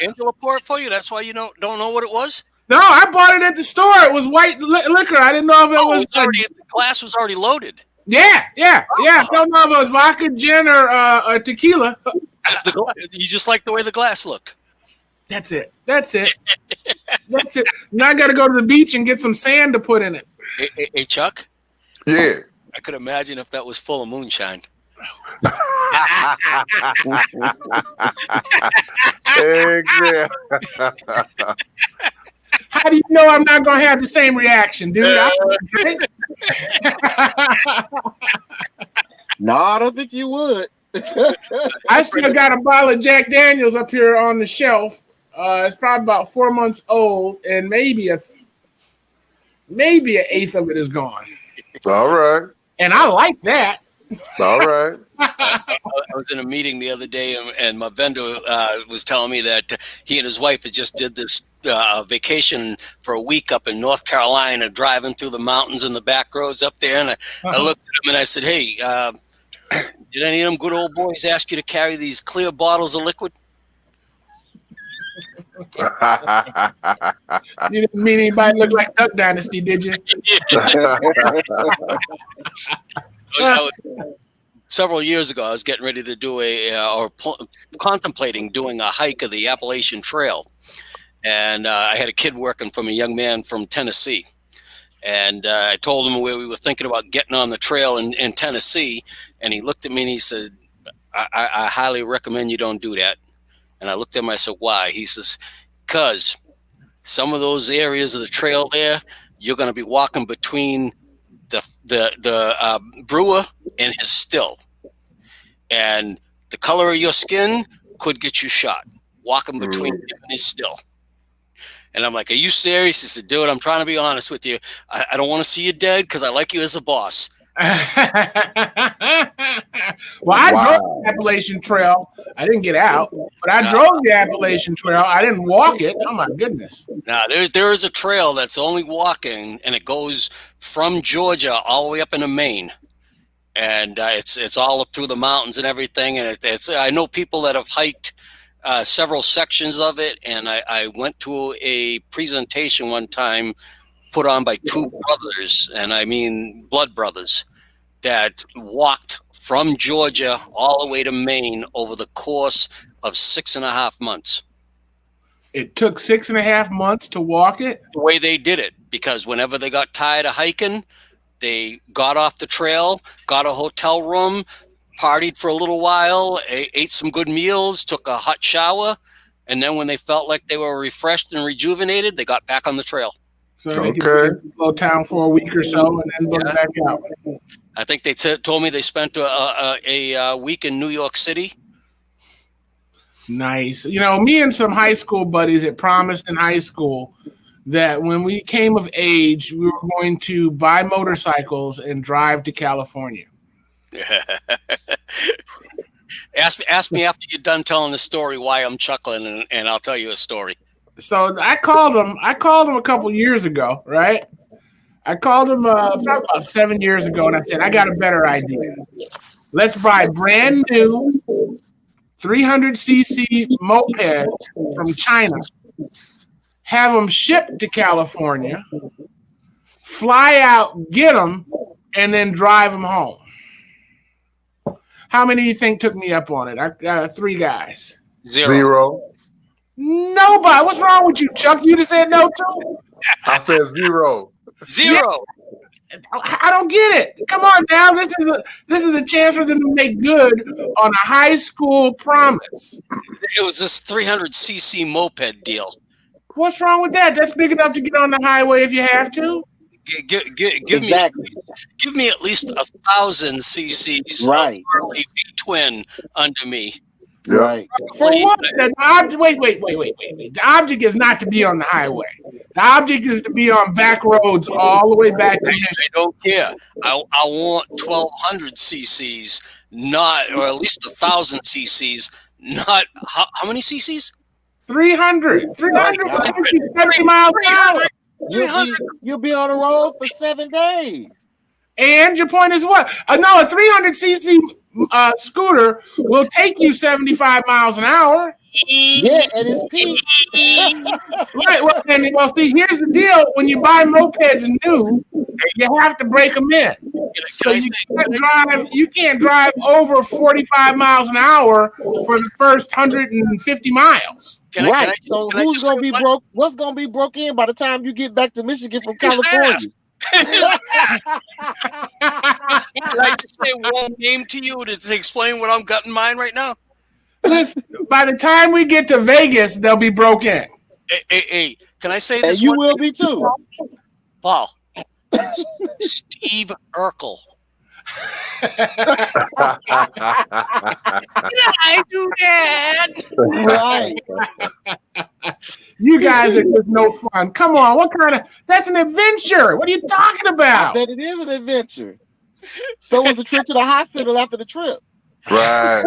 [SPEAKER 2] Angela pour it for you? That's why you don't know what it was?
[SPEAKER 1] No, I bought it at the store. It was white liquor. I didn't know if it was.
[SPEAKER 2] The glass was already loaded.
[SPEAKER 1] Yeah. I don't know if it was vodka, gin, or tequila.
[SPEAKER 2] You just like the way the glass looked.
[SPEAKER 1] That's it. Now I got to go to the beach and get some sand to put in it.
[SPEAKER 2] Hey, Chuck?
[SPEAKER 3] Yeah.
[SPEAKER 2] I could imagine if that was full of moonshine.
[SPEAKER 1] How do you know I'm not going to have the same reaction, dude?
[SPEAKER 4] No, I don't think you would.
[SPEAKER 1] I still got a bottle of Jack Daniels up here on the shelf. It's probably about 4 months old, and maybe an eighth of it is gone.
[SPEAKER 3] All right.
[SPEAKER 1] And I like that.
[SPEAKER 3] All right.
[SPEAKER 2] I was in a meeting the other day, and my vendor was telling me that he and his wife had just did this vacation for a week up in North Carolina, driving through the mountains and the back roads up there. And I looked at him and I said, "Hey, did any of them good old boys ask you to carry these clear bottles of liquid?"
[SPEAKER 1] You didn't mean anybody look like Duck Dynasty, did you?
[SPEAKER 2] Several years ago, I was getting ready to do contemplating doing a hike of the Appalachian Trail. And I had a kid working from a young man from Tennessee. And I told him where we were thinking about getting on the trail in Tennessee. And he looked at me and he said, I highly recommend you don't do that. And I looked at him and I said, why? He says, because some of those areas of the trail there, you're going to be walking between the brewer and his still. And the color of your skin could get you shot walking between him and his still. And I'm like, are you serious? He said, dude, I'm trying to be honest with you. I don't want to see you dead because I like you as a boss.
[SPEAKER 1] Well, I drove the Appalachian Trail. I didn't get out, but I drove the Appalachian Trail. I didn't walk it. Oh, my goodness.
[SPEAKER 2] Now, there is a trail that's only walking, and it goes from Georgia all the way up into Maine. And it's all up through the mountains and everything. And I know people that have hiked several sections of it. And I went to a presentation one time put on by 2 brothers, and I mean blood brothers, that walked from Georgia all the way to Maine over the course of 6.5 months.
[SPEAKER 1] It took 6.5 months to walk it.
[SPEAKER 2] The way they did it, because whenever they got tired of hiking, they got off the trail, got a hotel room, partied for a little while, ate some good meals, took a hot shower, and then when they felt like they were refreshed and rejuvenated, they got back on the trail.
[SPEAKER 1] So they could go town for a week or so and then go back out.
[SPEAKER 2] I think they told me they spent a week in New York City.
[SPEAKER 1] Nice. You know, me and some high school buddies had promised in high school that when we came of age, we were going to buy motorcycles and drive to California.
[SPEAKER 2] Ask me after you're done telling the story why I'm chuckling, and I'll tell you a story.
[SPEAKER 1] So I called him a couple years ago, right? I called him probably about 7 years ago, and I said, I got a better idea. Let's buy brand new 300cc mopeds from China, have them shipped to California, fly out, get them, and then drive them home. How many do you think took me up on it? I got 3 guys.
[SPEAKER 3] Zero.
[SPEAKER 1] Nobody. What's wrong with you, Chuck? You just said no too?
[SPEAKER 3] I said zero.
[SPEAKER 2] Zero.
[SPEAKER 1] Yeah. I don't get it. Come on now. This is a chance for them to make good on a high school promise.
[SPEAKER 2] It was this 300cc moped deal.
[SPEAKER 1] What's wrong with that? That's big enough to get on the highway if you have to.
[SPEAKER 2] Give me at least 1,000 cc's
[SPEAKER 4] Right.
[SPEAKER 2] Harley V twin under me.
[SPEAKER 4] Right.
[SPEAKER 1] For what? Wait. The object is not to be on the highway. The object is to be on back roads all the way back to
[SPEAKER 2] I don't care. I want 1,200 cc's, not, or at least 1,000 cc's, not how many cc's?
[SPEAKER 1] 300. 350 miles an hour.
[SPEAKER 4] You'll be on the road for 7 days.
[SPEAKER 1] And your point is what? No, a 300cc scooter will take you 75 miles an hour.
[SPEAKER 4] Yeah, at its peak.
[SPEAKER 1] Right. Well, see, here's the deal. When you buy mopeds new, you have to break them in. So you can't drive over 45 miles an hour for the first 150 miles.
[SPEAKER 4] So who's gonna be broke? What's gonna be broke in by the time you get back to Michigan from California?
[SPEAKER 2] Can I just say one name to you to explain what I'm got in mind right now?
[SPEAKER 1] Listen, by the time we get to Vegas, they'll be broke in.
[SPEAKER 2] Hey, can I say this?
[SPEAKER 4] And you will be too.
[SPEAKER 2] Paul. Steve Urkel. I do that.
[SPEAKER 4] Right.
[SPEAKER 1] You guys are just no fun. Come on, what kind of? That's an adventure. What are you talking about?
[SPEAKER 4] I bet it is an adventure. So was the trip to the hospital after the trip.
[SPEAKER 3] Right.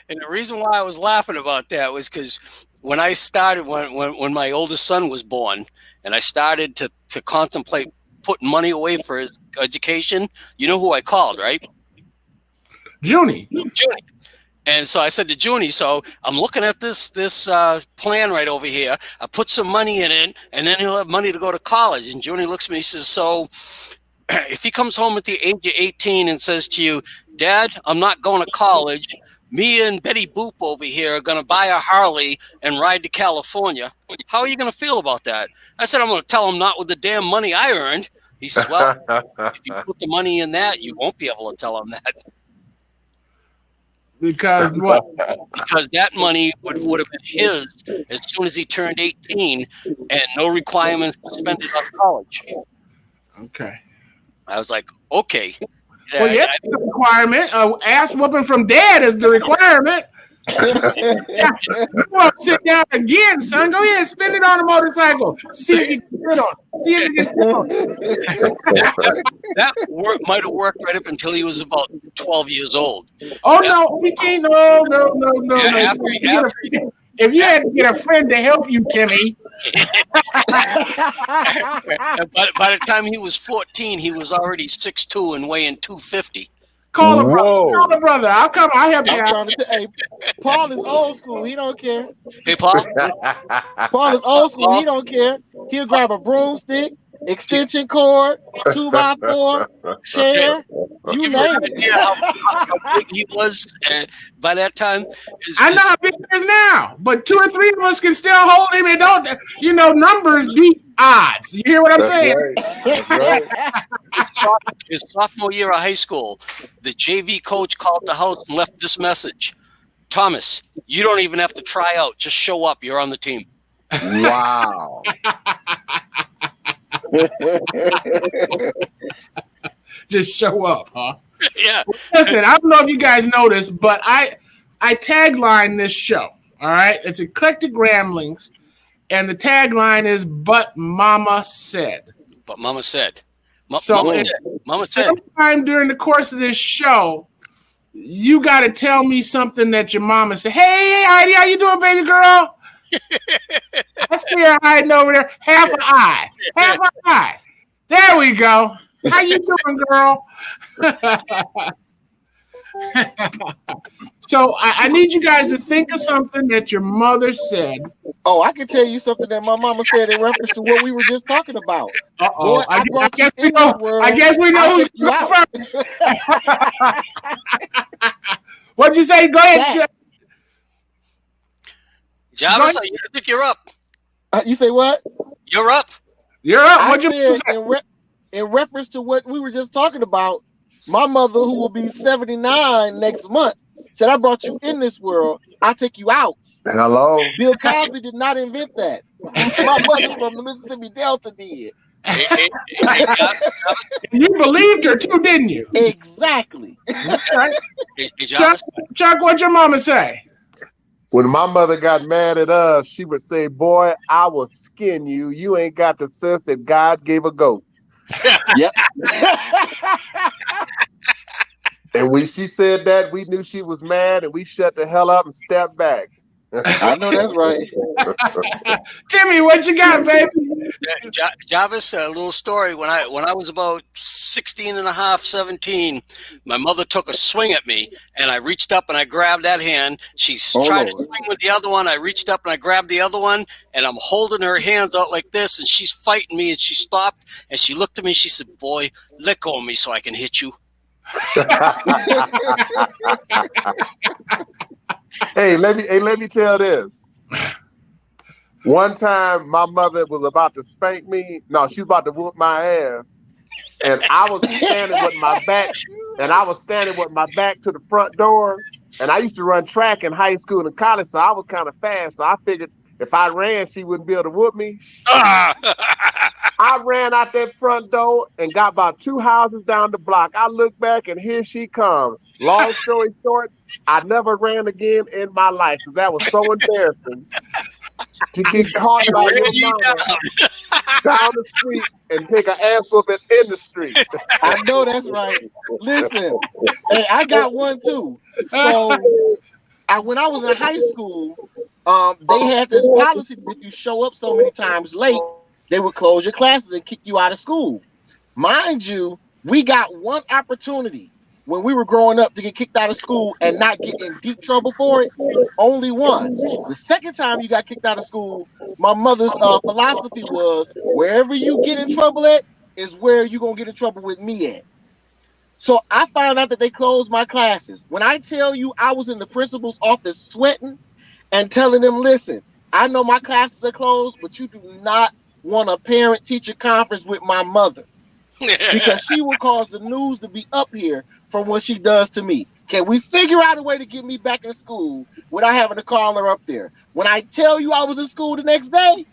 [SPEAKER 2] And the reason why I was laughing about that was because when I started, when my oldest son was born, and I started to contemplate putting money away for his education, you know who I called, right?
[SPEAKER 1] Junie.
[SPEAKER 2] And so I said to Junie, so I'm looking at this plan right over here. I put some money in it, and then he'll have money to go to college. And Junie looks at me and says, so if he comes home at the age of 18 and says to you, Dad, I'm not going to college, me and Betty Boop over here are going to buy a Harley and ride to California, how are you going to feel about that? I said, I'm going to tell him not with the damn money I earned. He says, well, if you put the money in that, you won't be able to tell him that.
[SPEAKER 1] Because what?
[SPEAKER 2] Because that money would have been his as soon as he turned 18 and no requirements to spend it on college.
[SPEAKER 1] Okay.
[SPEAKER 2] I was like, okay.
[SPEAKER 1] Well, yeah, that's the requirement. Ass whooping from dad is the requirement. Yeah. You want to sit down again, son? Go ahead and spend it on a motorcycle. See if you can sit on it. See if you can sit on it.
[SPEAKER 2] That might have worked right up until he was about 12 years old.
[SPEAKER 1] Oh, no, 18, no. If you had to get a friend to help you, Timmy.
[SPEAKER 2] By the time he was 14, he was already 6'2" and weighing 250.
[SPEAKER 1] Call a brother. I'll come. I'll help you out.
[SPEAKER 4] Hey, Paul is old school. He don't care.
[SPEAKER 2] Hey, Paul.
[SPEAKER 4] Paul is old school. He don't care. He'll grab a broomstick, extension cord, 2x4, chair. You
[SPEAKER 2] Give you an
[SPEAKER 4] name
[SPEAKER 2] idea
[SPEAKER 4] it.
[SPEAKER 2] how big he was by that time.
[SPEAKER 1] I know how big he is now, but 2 or 3 of us can still hold him. And don't, numbers beat odds. You hear what I'm
[SPEAKER 3] That's
[SPEAKER 1] saying?
[SPEAKER 3] right. That's right.
[SPEAKER 2] His sophomore year of high school, the JV coach called the house and left this message: Thomas, you don't even have to try out. Just show up. You're on the team.
[SPEAKER 3] Wow.
[SPEAKER 1] Just show up, huh?
[SPEAKER 2] Yeah.
[SPEAKER 1] Listen, I don't know if you guys know this, but I tagline this show. All right, it's Eclectic Ramblings, and the tagline is "But Mama Said."
[SPEAKER 2] But Mama said.
[SPEAKER 1] So
[SPEAKER 2] Mama said.
[SPEAKER 1] sometime during the course of this show, you got to tell me something that your mama said. Hey, Heidi, how you doing, baby girl? I see her hiding over there. Half an eye. Half an eye. There we go. How you doing, girl? So I need you guys to think of something that your mother said.
[SPEAKER 4] Oh, I can tell you something that my mama said in reference to what we were just talking about.
[SPEAKER 1] Uh-oh.
[SPEAKER 4] Boy, I brought you in this world.
[SPEAKER 1] I guess we know
[SPEAKER 4] I'll
[SPEAKER 1] who's
[SPEAKER 4] take you out.
[SPEAKER 1] first. What'd you say? Go ahead.
[SPEAKER 2] Jarvis, I think you're up.
[SPEAKER 4] You say what?
[SPEAKER 2] You're up.
[SPEAKER 1] You're up.
[SPEAKER 4] I
[SPEAKER 1] What'd you
[SPEAKER 4] said
[SPEAKER 1] say?
[SPEAKER 4] in reference to what we were just talking about, my mother, who will be 79 next month, said, I brought you in this world. I'll take you out.
[SPEAKER 3] Hello.
[SPEAKER 4] Bill Cosby did not invent that. My mother from the Mississippi Delta did.
[SPEAKER 1] You believed her too, didn't you?
[SPEAKER 4] Exactly.
[SPEAKER 1] Right. Chuck, what'd your mama say?
[SPEAKER 3] When my mother got mad at us, she would say, boy, I will skin you. You ain't got the sense that God gave a goat.
[SPEAKER 4] Yep.
[SPEAKER 3] And when she said that, we knew she was mad, and we shut the hell up and stepped back.
[SPEAKER 4] I know that's right.
[SPEAKER 1] Timmy, what you got, baby?
[SPEAKER 2] Jarvis, a little story. When I was about 16 and a half, 17, my mother took a swing at me, and I reached up and I grabbed that hand. She tried to swing with the other one. I reached up and I grabbed the other one, and I'm holding her hands out like this, and she's fighting me, and she stopped, and she looked at me, and she said, boy, let go of me so I can hit you.
[SPEAKER 3] Hey, let me tell this. One time, my mother was about to spank me. No, she was about to whoop my ass, and I was standing with my back. To the front door. And I used to run track in high school and college, so I was kind of fast. So I figured if I ran, she wouldn't be able to whoop me. I ran out that front door and got about 2 houses down the block. I look back and here she comes. Long story short, I never ran again in my life because that was so embarrassing to get caught by your mama down the street and take an ass whooping in the street.
[SPEAKER 4] I know that's right. Listen, hey, I got one too. So when I was in high school, they had this policy that if you show up so many times late, they would close your classes and kick you out of school. Mind you, we got one opportunity when we were growing up to get kicked out of school and not get in deep trouble for it. Only one. The second time you got kicked out of school, my mother's philosophy was wherever you get in trouble at is where you're going to get in trouble with me at. So I found out that they closed my classes. When I tell you I was in the principal's office sweating and telling them, listen, I know my classes are closed, but you do not want a parent-teacher conference with my mother because she will cause the news to be up here from what she does to me. Can we figure out a way to get me back in school without having to call her up there? When I tell you I was in school the next day,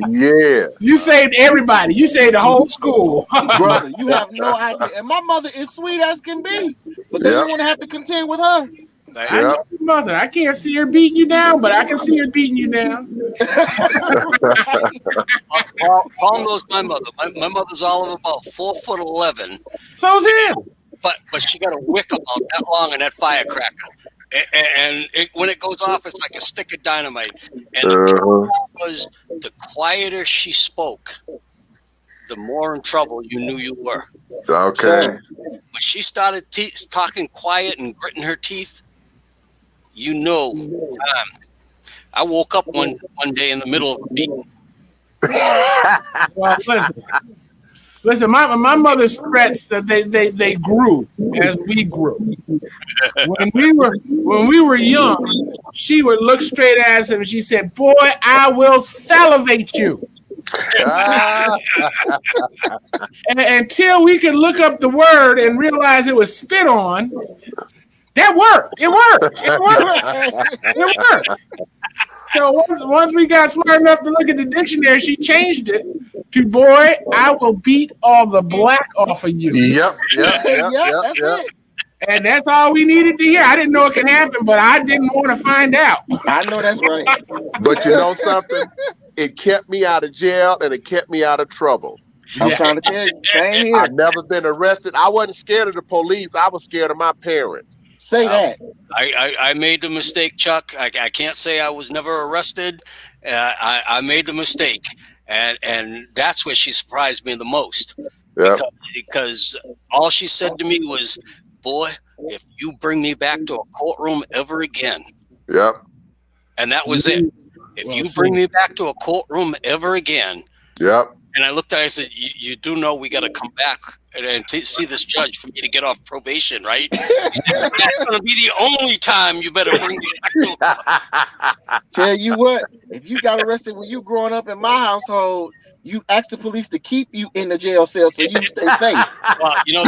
[SPEAKER 3] Yeah.
[SPEAKER 1] You saved everybody. You saved the whole school.
[SPEAKER 4] brother, you have no idea. And my mother is sweet as can be, but they don't want to have to contend with her.
[SPEAKER 1] I know your mother. I can't see her beating you down, but I can see her beating you down.
[SPEAKER 2] Paul knows my mother. My mother's all of about 4'11".
[SPEAKER 1] So's him.
[SPEAKER 2] But she got a wick about that long in that firecracker. And when it goes off, it's like a stick of dynamite. And the was the quieter she spoke, the more in trouble you knew you were.
[SPEAKER 3] Okay.
[SPEAKER 2] When she started talking quiet and gritting her teeth, you know. I woke up one day in the middle of a meeting,
[SPEAKER 1] Well, listen. My mother's threats that they grew as we grew. When we were young, she would look straight at us and she said, "Boy, I will salivate you." And until we could look up the word and realize it was spit on, that worked. It worked. It worked. So once we got smart enough to look at the dictionary, she changed it to "Boy, I will beat all the black off of you."
[SPEAKER 3] Yep.
[SPEAKER 4] That's it.
[SPEAKER 1] And that's all we needed to hear. I didn't know it could happen, but I didn't want to find out.
[SPEAKER 4] I know that's right.
[SPEAKER 3] But you know something? It kept me out of jail and it kept me out of trouble.
[SPEAKER 4] I'm trying to tell you. Same here.
[SPEAKER 3] I've never been arrested. I wasn't scared of the police. I was scared of my parents.
[SPEAKER 4] Say that.
[SPEAKER 2] I made the mistake, Chuck. I can't say I was never arrested. I made the mistake, and that's where she surprised me the most.
[SPEAKER 3] Yep.
[SPEAKER 2] Because all she said to me was, "Boy, if you bring me back to a courtroom ever again,"
[SPEAKER 3] Yep.
[SPEAKER 2] and that was it. If you bring me back to a courtroom ever again,
[SPEAKER 3] Yep.
[SPEAKER 2] and I looked at her, I said, you do know we got to come back and see this judge for me to get off probation, right? He said, that's going to be the only time you better bring me back.
[SPEAKER 4] Tell you what, if you got arrested when you growing up in my household, you ask the police to keep you in the jail cell so you stay safe.
[SPEAKER 2] Well, you know,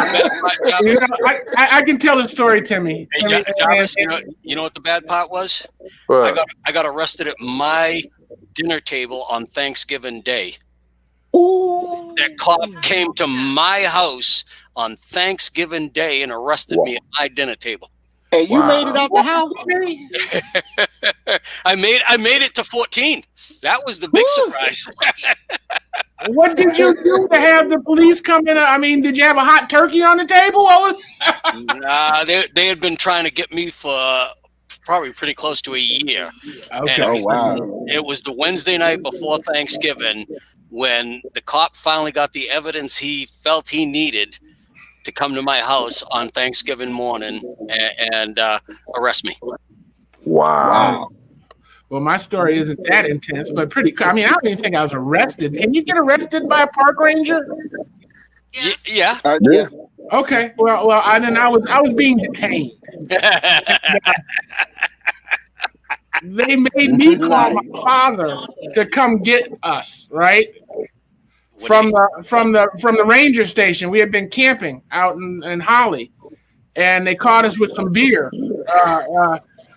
[SPEAKER 1] I can tell the story, Timmy.
[SPEAKER 2] Hey, Jarvis, you know what the bad part was?
[SPEAKER 3] What?
[SPEAKER 2] I got arrested at my dinner table on Thanksgiving Day.
[SPEAKER 4] Ooh.
[SPEAKER 2] That cop came to my house on Thanksgiving Day and arrested me at my dinner table.
[SPEAKER 4] And you made it out the house?
[SPEAKER 2] I made it to 14. That was the big surprise.
[SPEAKER 1] What did you do to have the police come in? I mean, did you have a hot turkey on the table? What was?
[SPEAKER 2] Nah, they had been trying to get me for probably pretty close to a year.
[SPEAKER 1] Okay.
[SPEAKER 2] And
[SPEAKER 4] wow.
[SPEAKER 2] It was the Wednesday night before Thanksgiving when the cop finally got the evidence he felt he needed to come to my house on Thanksgiving morning and arrest me.
[SPEAKER 3] Wow.
[SPEAKER 1] Well, my story isn't that intense, but pretty. I mean, I don't even think I was arrested. Can you get arrested by a park ranger?
[SPEAKER 2] Yeah.
[SPEAKER 4] Yeah.
[SPEAKER 1] Okay. Well, I was being detained. They made me call my father to come get us, right? From the ranger station. We had been camping out in Holly, and they caught us with some beer.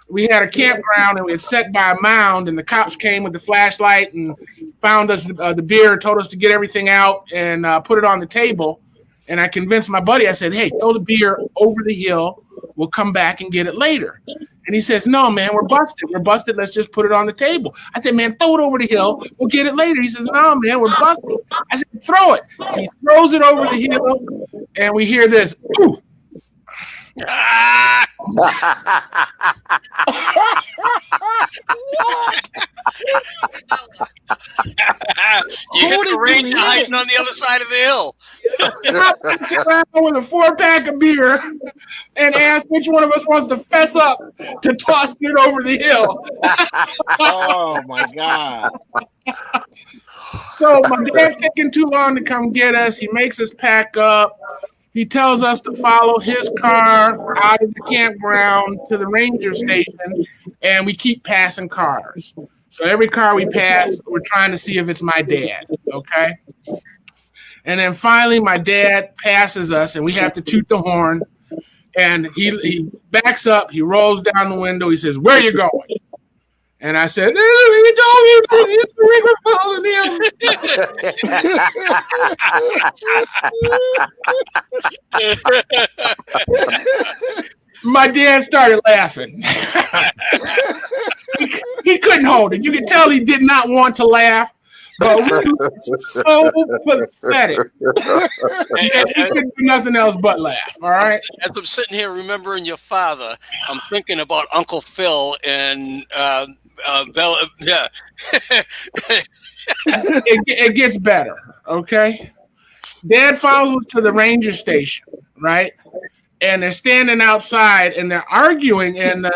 [SPEAKER 1] We had a campground and we had set by a mound, and the cops came with the flashlight and found us the beer, told us to get everything out and put it on the table. And I convinced my buddy, I said, "Hey, throw the beer over the hill. We'll come back and get it later." And he says, "No, man, we're busted. We're busted. Let's just put it on the table." I said, "Man, throw it over the hill. We'll get it later." He says, "No, man, we're busted." I said, "Throw it." He throws it over the hill, and we hear this, "Ooh."
[SPEAKER 2] You hit the ranger hiding on the other side of the hill.
[SPEAKER 1] I walks around with a 4-pack of beer and asked which one of us wants to fess up to tossing it over the hill.
[SPEAKER 4] Oh my God.
[SPEAKER 1] So my dad's taking too long to come get us. He makes us pack up. He tells us to follow his car out of the campground to the ranger station, and we keep passing cars. So every car we pass, we're trying to see if it's my dad, okay? And then finally, my dad passes us, and we have to toot the horn. And he backs up. He rolls down the window. He says, "Where are you going?" And I said, "He told me we were following him." My dad started laughing. He couldn't hold it. You could tell he did not want to laugh, but we were so pathetic. He couldn't do nothing else but laugh. All right.
[SPEAKER 2] As I'm sitting here remembering your father, I'm thinking about Uncle Phil and Bella. Yeah.
[SPEAKER 1] It gets better. Okay. Dad follows to the ranger station, right? And they're standing outside and they're arguing, and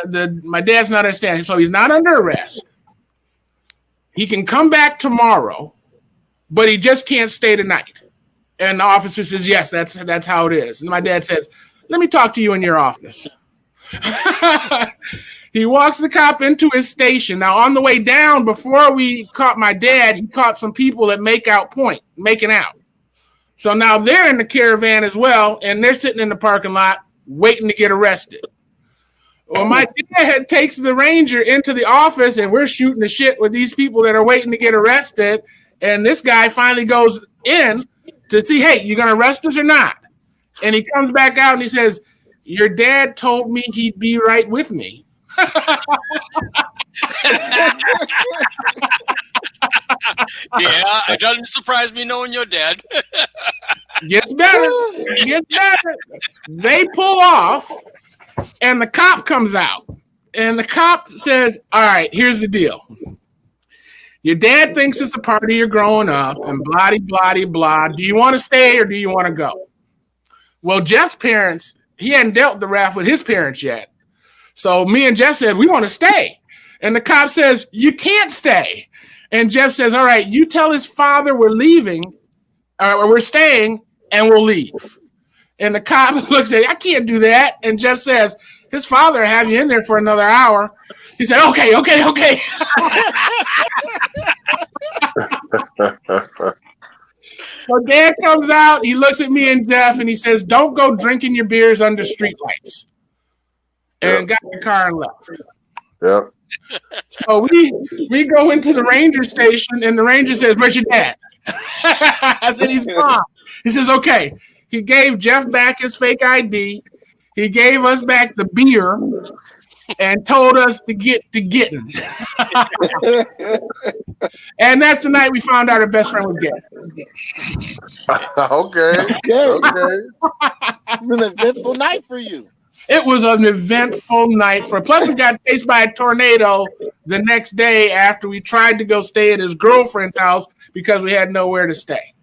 [SPEAKER 1] my dad's not understanding. So he's not under arrest. He can come back tomorrow but he just can't stay the night. And the officer says, yes, that's how it is. And my dad says, let me talk to you in your office. He walks the cop into his station. Now, on the way down, before we caught my dad, he caught some people at Makeout Point, making out. So now they're in the caravan as well, and they're sitting in the parking lot waiting to get arrested. Well, my dad takes the Ranger into the office, and we're shooting the shit with these people that are waiting to get arrested. And this guy finally goes in to see, hey, you going to arrest us or not? And he comes back out and he says, your dad told me he'd be right with me.
[SPEAKER 2] Yeah, it doesn't surprise me knowing your dad.
[SPEAKER 1] Gets better. Gets better. They pull off, and the cop comes out. And the cop says, all right, here's the deal. Your dad thinks it's a part of your growing up, and blah, blah, blah. Do you want to stay or do you want to go? Well, Jeff's parents, he hadn't dealt the wrath with his parents yet. So me and Jeff said, we want to stay. And the cop says, you can't stay. And Jeff says, all right, you tell his father we're leaving, or we're staying, and we'll leave. And the cop looks at, I can't do that. And Jeff says, his father will have you in there for another hour. He said, okay. So Dad comes out, he looks at me and Jeff, and he says, don't go drinking your beers under streetlights. And got in the car and left.
[SPEAKER 3] Yep.
[SPEAKER 1] So we go into the ranger station, and the ranger says, where's your dad? I said, he's gone. He says, okay. He gave Jeff back his fake ID. He gave us back the beer and told us to get to getting. And that's the night we found out our best friend was gay.
[SPEAKER 3] Okay.
[SPEAKER 4] It's an eventful night for you.
[SPEAKER 1] It was an eventful night for. Plus, we got chased by a tornado the next day after we tried to go stay at his girlfriend's house because we had nowhere to stay.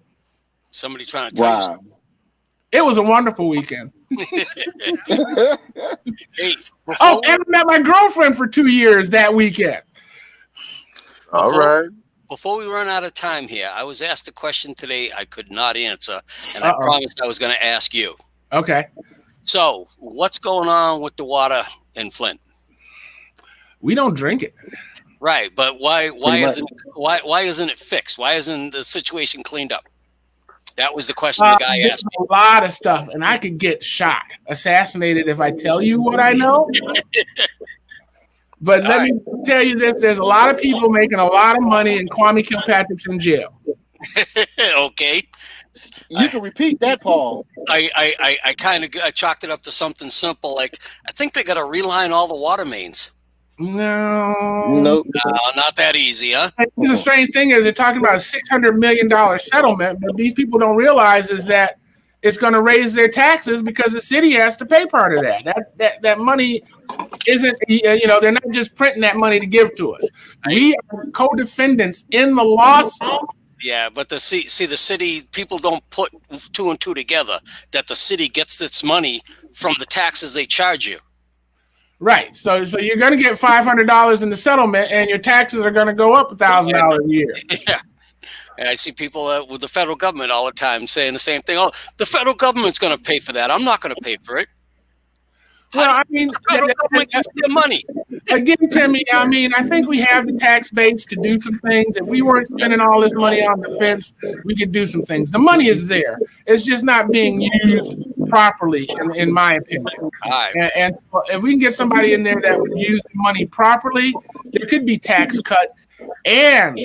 [SPEAKER 2] Somebody trying to tell you something.
[SPEAKER 1] It was a wonderful weekend.
[SPEAKER 2] Hey,
[SPEAKER 1] And I met my girlfriend for 2 years that weekend.
[SPEAKER 3] All right.
[SPEAKER 2] Before we run out of time here, I was asked a question today I could not answer, and I promised I was going to ask you.
[SPEAKER 1] Okay.
[SPEAKER 2] So, what's going on with the water in Flint?
[SPEAKER 1] We don't drink it.
[SPEAKER 2] Right, but why isn't it fixed? Why isn't the situation cleaned up? That was the question the guy asked me.
[SPEAKER 1] A lot of stuff, and I could get shot, assassinated if I tell you what I know. But let me tell you this: there's a lot of people making a lot of money, and Kwame Kilpatrick's in jail.
[SPEAKER 2] Okay.
[SPEAKER 4] You can repeat that, Paul.
[SPEAKER 2] I kind of chalked it up to something simple, like I think they got to reline all the water mains.
[SPEAKER 1] No,
[SPEAKER 2] not that easy, huh?
[SPEAKER 1] The strange thing is they're talking about a $600 million settlement, but these people don't realize is that it's going to raise their taxes because the city has to pay part of that. That money isn't, they're not just printing that money to give to us. We are co-defendants in the lawsuit.
[SPEAKER 2] Yeah, but the city, people don't put two and two together, that the city gets its money from the taxes they charge you.
[SPEAKER 1] Right. So you're going to get $500 in the settlement, and your taxes are going to go up $1,000 a year.
[SPEAKER 2] Yeah. And I see people with the federal government all the time saying the same thing. Oh, the federal government's going to pay for that. I'm not going to pay for it.
[SPEAKER 1] Well, I mean,
[SPEAKER 2] the federal government gets their money.
[SPEAKER 1] Again, Timmy, I mean, I think we have the tax base to do some things. If we weren't spending all this money on defense, we could do some things. The money is there. It's just not being used properly, in my opinion. And if we can get somebody in there that would use the money properly, there could be tax cuts and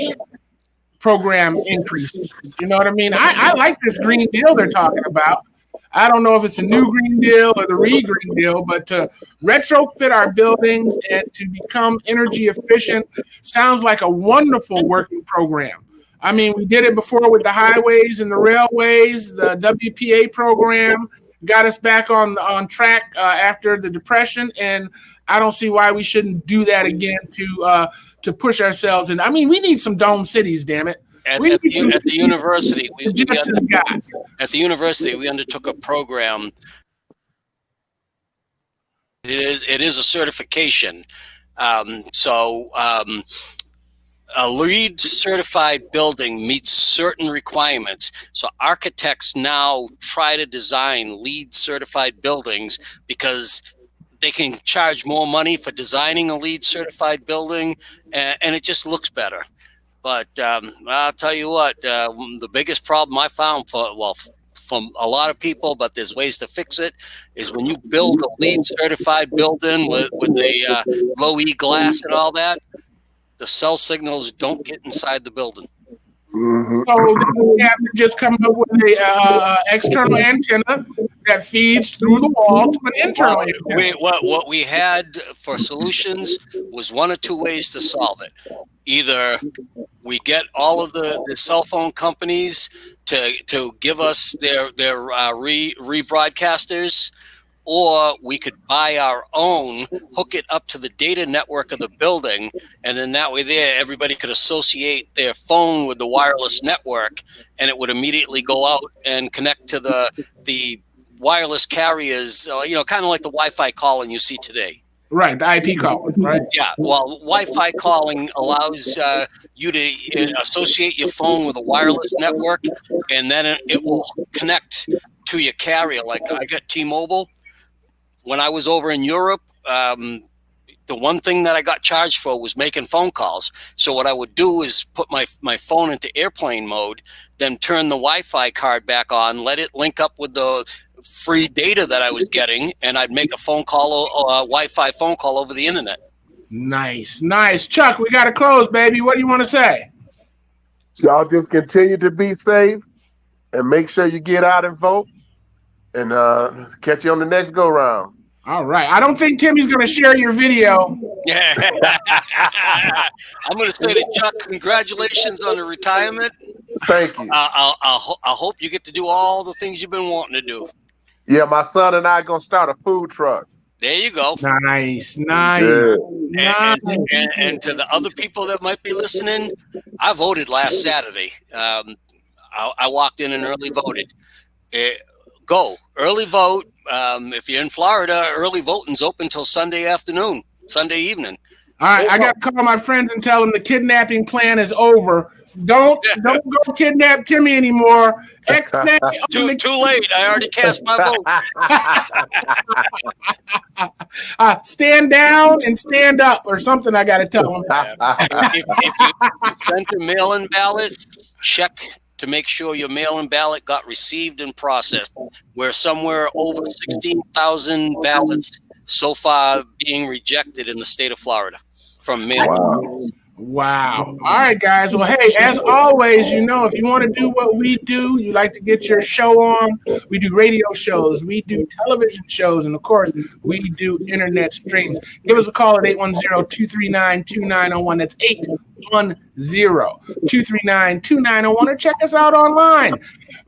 [SPEAKER 1] program increases. You know what I mean? I like this Green Deal they're talking about. I don't know if it's a new Green Deal or the re-Green Deal, but to retrofit our buildings and to become energy efficient sounds like a wonderful working program. I mean, we did it before with the highways and the railways. The WPA program got us back on track after the Depression, and I don't see why we shouldn't do that again to push ourselves. And I mean, we need some dome cities, damn it.
[SPEAKER 2] At the university, we undertook a program. It is a certification. a LEED certified building meets certain requirements. So architects now try to design LEED certified buildings because they can charge more money for designing a LEED certified building, and it just looks better. But I'll tell you what, the biggest problem I found from a lot of people, but there's ways to fix it, is when you build a LEED certified building with the low E glass and all that, the cell signals don't get inside the building.
[SPEAKER 1] So we have to just come up with a external antenna that feeds through the wall to an internal antenna.
[SPEAKER 2] What we had for solutions was one or two ways to solve it. Either we get all of the cell phone companies to give us their rebroadcasters, or we could buy our own, hook it up to the data network of the building, and then that way there, everybody could associate their phone with the wireless network, and it would immediately go out and connect to the wireless carriers, kind of like the Wi-Fi calling you see today.
[SPEAKER 1] Right, the IP calling, right?
[SPEAKER 2] Yeah, well, Wi-Fi calling allows you to associate your phone with a wireless network, and then it will connect to your carrier. Like I got T-Mobile. When I was over in Europe, the one thing that I got charged for was making phone calls. So what I would do is put my phone into airplane mode, then turn the Wi-Fi card back on, let it link up with the free data that I was getting, and I'd make a phone call, Wi-Fi phone call over the internet.
[SPEAKER 1] Nice. Chuck, we got to close, baby. What do you want to say?
[SPEAKER 3] Y'all just continue to be safe and make sure you get out and vote. And catch you on the next go round.
[SPEAKER 1] All right. I don't think Timmy's going to share your video.
[SPEAKER 2] Yeah. I'm going to say to Chuck, congratulations on the retirement.
[SPEAKER 3] Thank you.
[SPEAKER 2] I hope you get to do all the things you've been wanting to do.
[SPEAKER 3] Yeah, my son and I are going to start a food truck.
[SPEAKER 2] There you go.
[SPEAKER 1] Nice.
[SPEAKER 3] Yeah.
[SPEAKER 2] And to the other people that might be listening, I voted last Saturday. I walked in and early voted. Go early vote. If you're in Florida, early voting's open till Sunday evening.
[SPEAKER 1] All right, I got to call my friends and tell them the kidnapping plan is over. Don't go kidnap Timmy anymore.
[SPEAKER 2] Too late. I already cast my
[SPEAKER 1] vote. Stand down and stand up or something. I got to tell them.
[SPEAKER 2] If you sent a mail-in ballot, check to make sure your mail-in ballot got received and processed. We're somewhere over 16,000 ballots so far being rejected in the state of Florida from mail-in.
[SPEAKER 1] Wow. All right, guys. Well, hey, as always, if you want to do what we do, you like to get your show on, we do radio shows, we do television shows, and, of course, we do internet streams. Give us a call at 810-239-2901. That's 810-239-2901, or check us out online.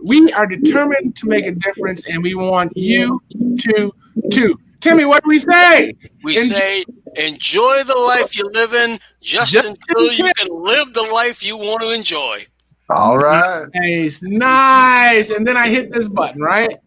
[SPEAKER 1] We are determined to make a difference, and we want you to too. Timmy, what do we say?
[SPEAKER 2] We say enjoy the life you're living just until you can live the life you want to enjoy.
[SPEAKER 3] All right.
[SPEAKER 1] Nice. And then I hit this button, right?